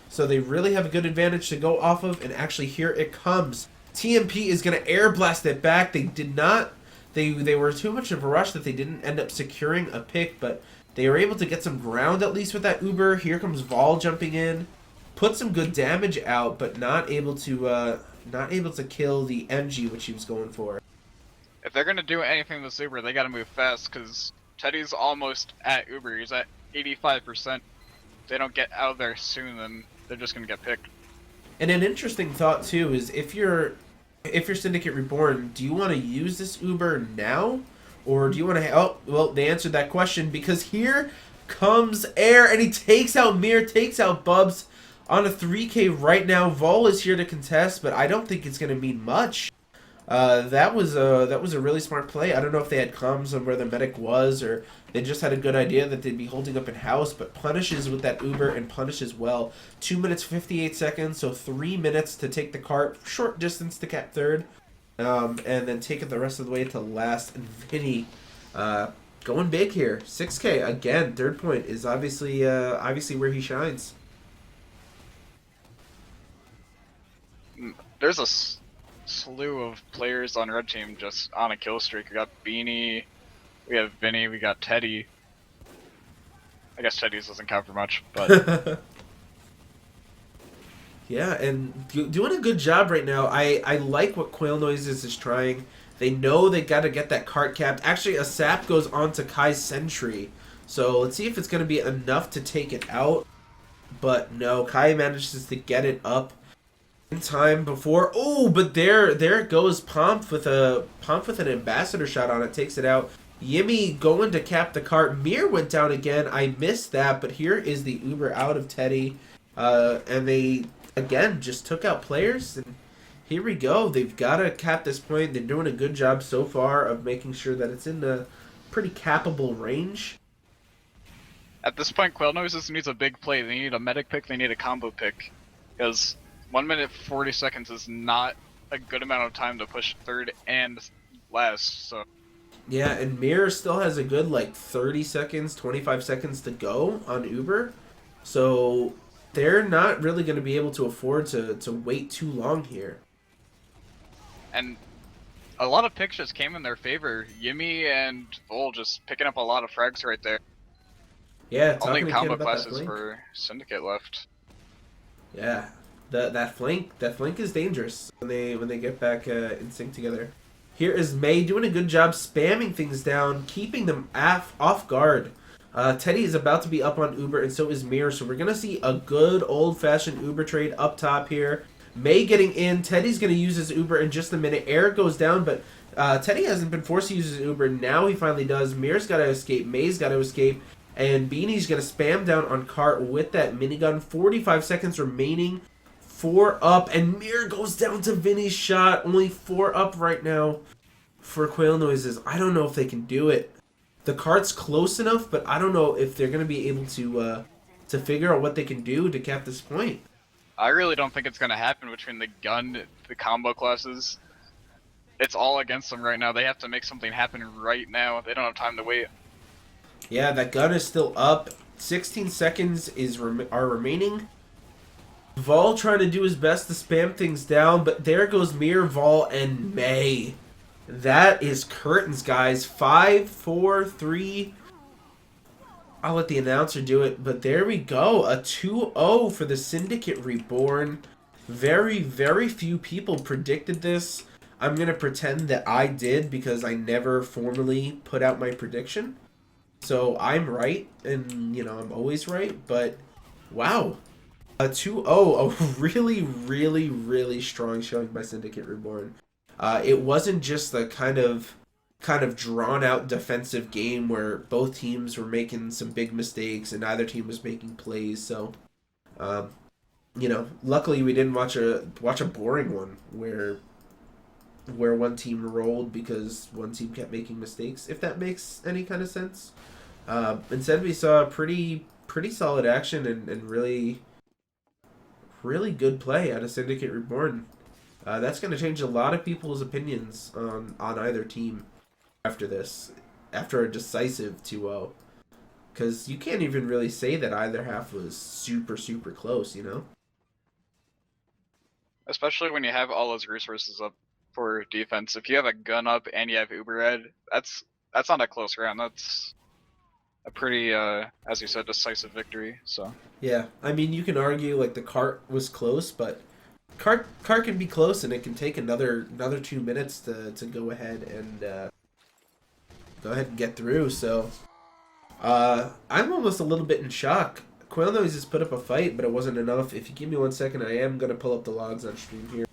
So they really have a good advantage to go off of, and actually here it comes. TMP is going to air blast it back. They did not. They were too much of a rush that they didn't end up securing a pick, but they were able to get some ground at least with that Uber. Here comes Vol jumping in, put some good damage out, but not able to kill the MG, which he was going for.
If they're gonna do anything with Uber, they gotta move fast, because Teddy's almost at Uber. He's at 85%. If they don't get out of there soon, then they're just gonna get picked.
And an interesting thought too is if you're Syndicate Reborn, do you want to use this Uber now, or do you want to? Oh, well, they answered that question because here comes Air, and he takes out Mir, takes out Bubs on a 3K right now. Vol is here to contest, but I don't think it's going to mean much. That was a really smart play. I don't know if they had comms on where the medic was, or they just had a good idea that they'd be holding up in house, but punishes with that Uber and punishes well. 2 minutes 58 seconds, so 3 minutes to take the cart, short distance to cap third, and then take it the rest of the way to last. And Vinny going big here, 6K again. Third point is obviously where he shines.
There's a slew of players on red team just on a kill streak. We got Beanie, we have Vinny, we got Teddy. I guess Teddy's doesn't count for much, but
yeah, and doing a good job right now. I like what Quail Noises is trying. They know they got to get that cart capped. Actually, a sap goes on to Kai's sentry, so let's see if it's going to be enough to take it out. But no, Kai manages to get it up in time before. Oh, but there it goes. Pomp with an ambassador shot on it, takes it out. Yimmy going to cap the cart. Mir went down again. I missed that, but here is the Uber out of Teddy. And they, again, just took out players, and here we go. They've got to cap this point. They're doing a good job so far of making sure that it's in a pretty cappable range.
At this point, Quail Noises needs a big play. They need a medic pick, they need a combo pick. Because 1 minute 40 seconds is not a good amount of time to push third and last, so...
Yeah, and Mirror still has a good, 30 seconds, 25 seconds to go on Uber. So they're not really going to be able to afford to wait too long here.
And a lot of picks just came in their favor. Yimmy and Vol just picking up a lot of frags right there.
Yeah,
only
talking to
combo
Kid about that
classes
flank.
for Syndicate left.
Yeah, that flank is dangerous when they get back in sync together. Here is May doing a good job spamming things down, keeping them off guard. Teddy is about to be up on Uber, and so is Mirror. So we're gonna see a good old-fashioned Uber trade up top here. May getting in. Teddy's gonna use his Uber in just a minute. Air goes down, but Teddy hasn't been forced to use his Uber. Now he finally does. Mirror's got to escape. May's got to escape. And Beanie's going to spam down on Cart with that minigun. 45 seconds remaining. 4 up. And Mirror goes down to Vinny's shot. Only 4 up right now for Quail Noises. I don't know if they can do it. The Cart's close enough, but I don't know if they're going to be able to figure out what they can do to cap this point.
I really don't think it's going to happen between the gun, the combo classes. It's all against them right now. They have to make something happen right now. They don't have time to wait.
Yeah, that gun is still up. 16 seconds are remaining. Vol trying to do his best to spam things down, but there goes Mirror, Vol, and May. That is curtains, guys. 5, 4, 3. I'll let the announcer do it, but there we go. A 2-0 for the Syndicate Reborn. Very, very few people predicted this. I'm going to pretend that I did because I never formally put out my prediction. So I'm right, and, I'm always right, but wow. A 2-0, a really, really, really strong showing by Syndicate Reborn. It wasn't just the kind of drawn-out defensive game where both teams were making some big mistakes and neither team was making plays, so, luckily we didn't watch a boring one where one team rolled because one team kept making mistakes, if that makes any kind of sense. Instead, we saw pretty solid action and really, really good play out of Syndicate Reborn. That's going to change a lot of people's opinions on either team after this, after a decisive 2-0. Because you can't even really say that either half was super, super close,
Especially when you have all those resources up for defense. If you have a gun up and you have Uber Red, that's not a close round. That's a pretty, as you said, decisive victory. So
yeah, I mean, you can argue the Cart was close, but Cart can be close, and it can take another 2 minutes to go ahead and get through. So I'm almost a little bit in shock. Quail Noises put up a fight, but it wasn't enough. If you give me 1 second, I am gonna pull up the logs on stream here.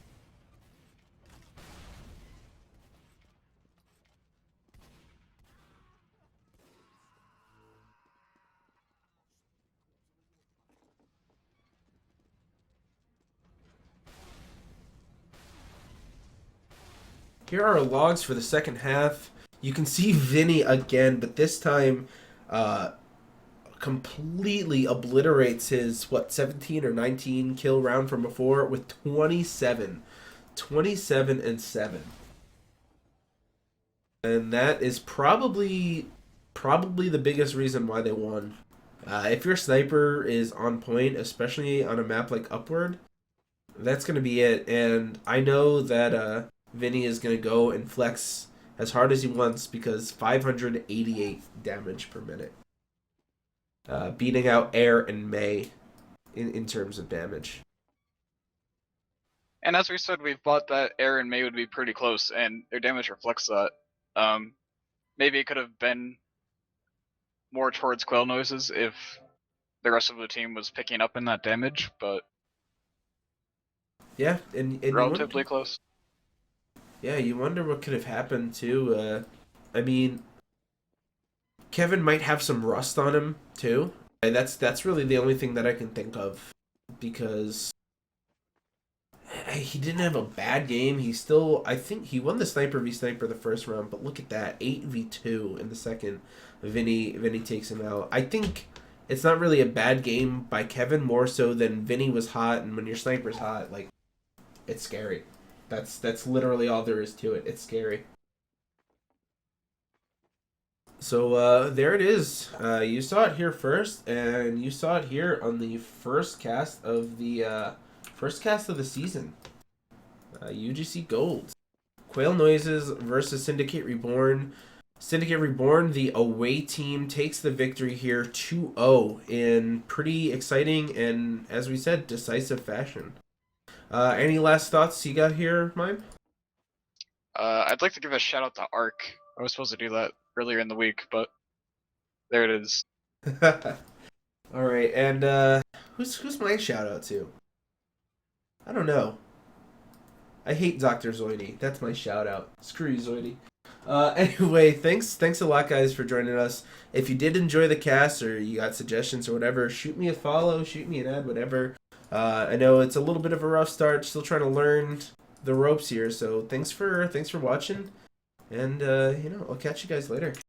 Here are our logs for the second half. You can see Vinny again, but this time completely obliterates his, 17 or 19 kill round from before with 27. 27 and 7. And that is probably the biggest reason why they won. If your sniper is on point, especially on a map like Upward, that's going to be it. And I know that Vinny is going to go and flex as hard as he wants because 588 damage per minute. Beating out Air and May in terms of damage.
And as we said, we thought that Air and May would be pretty close, and their damage reflects that. Maybe it could have been more towards Quail Noises if the rest of the team was picking up in that damage, but
yeah, and
relatively close.
Yeah, you wonder what could have happened too. I mean, Kevin might have some rust on him too. And that's really the only thing that I can think of because he didn't have a bad game. He still, I think he won the sniper v sniper the first round, but look at that, 8v2 in the second. Vinny takes him out. I think it's not really a bad game by Kevin, more so than Vinny was hot, and when your sniper's hot, like, it's scary. That's literally all there is to it. It's scary. So there it is. You saw it here first, and you saw it here on the first cast of the season. UGC Gold. Quail Noises versus Syndicate Reborn. Syndicate Reborn, the away team, takes the victory here 2-0 in pretty exciting and, as we said, decisive fashion. Any last thoughts you got here, Mime?
I'd like to give a shout out to Ark. I was supposed to do that earlier in the week, but there it is.
All right, and who's my shout out to? I don't know. I hate Dr. Zoidy. That's my shout out. Screw you, Zoidy. Anyway, thanks a lot, guys, for joining us. If you did enjoy the cast or you got suggestions or whatever, shoot me a follow, shoot me an ad, whatever. I know it's a little bit of a rough start, still trying to learn the ropes here. So thanks for watching, and I'll catch you guys later.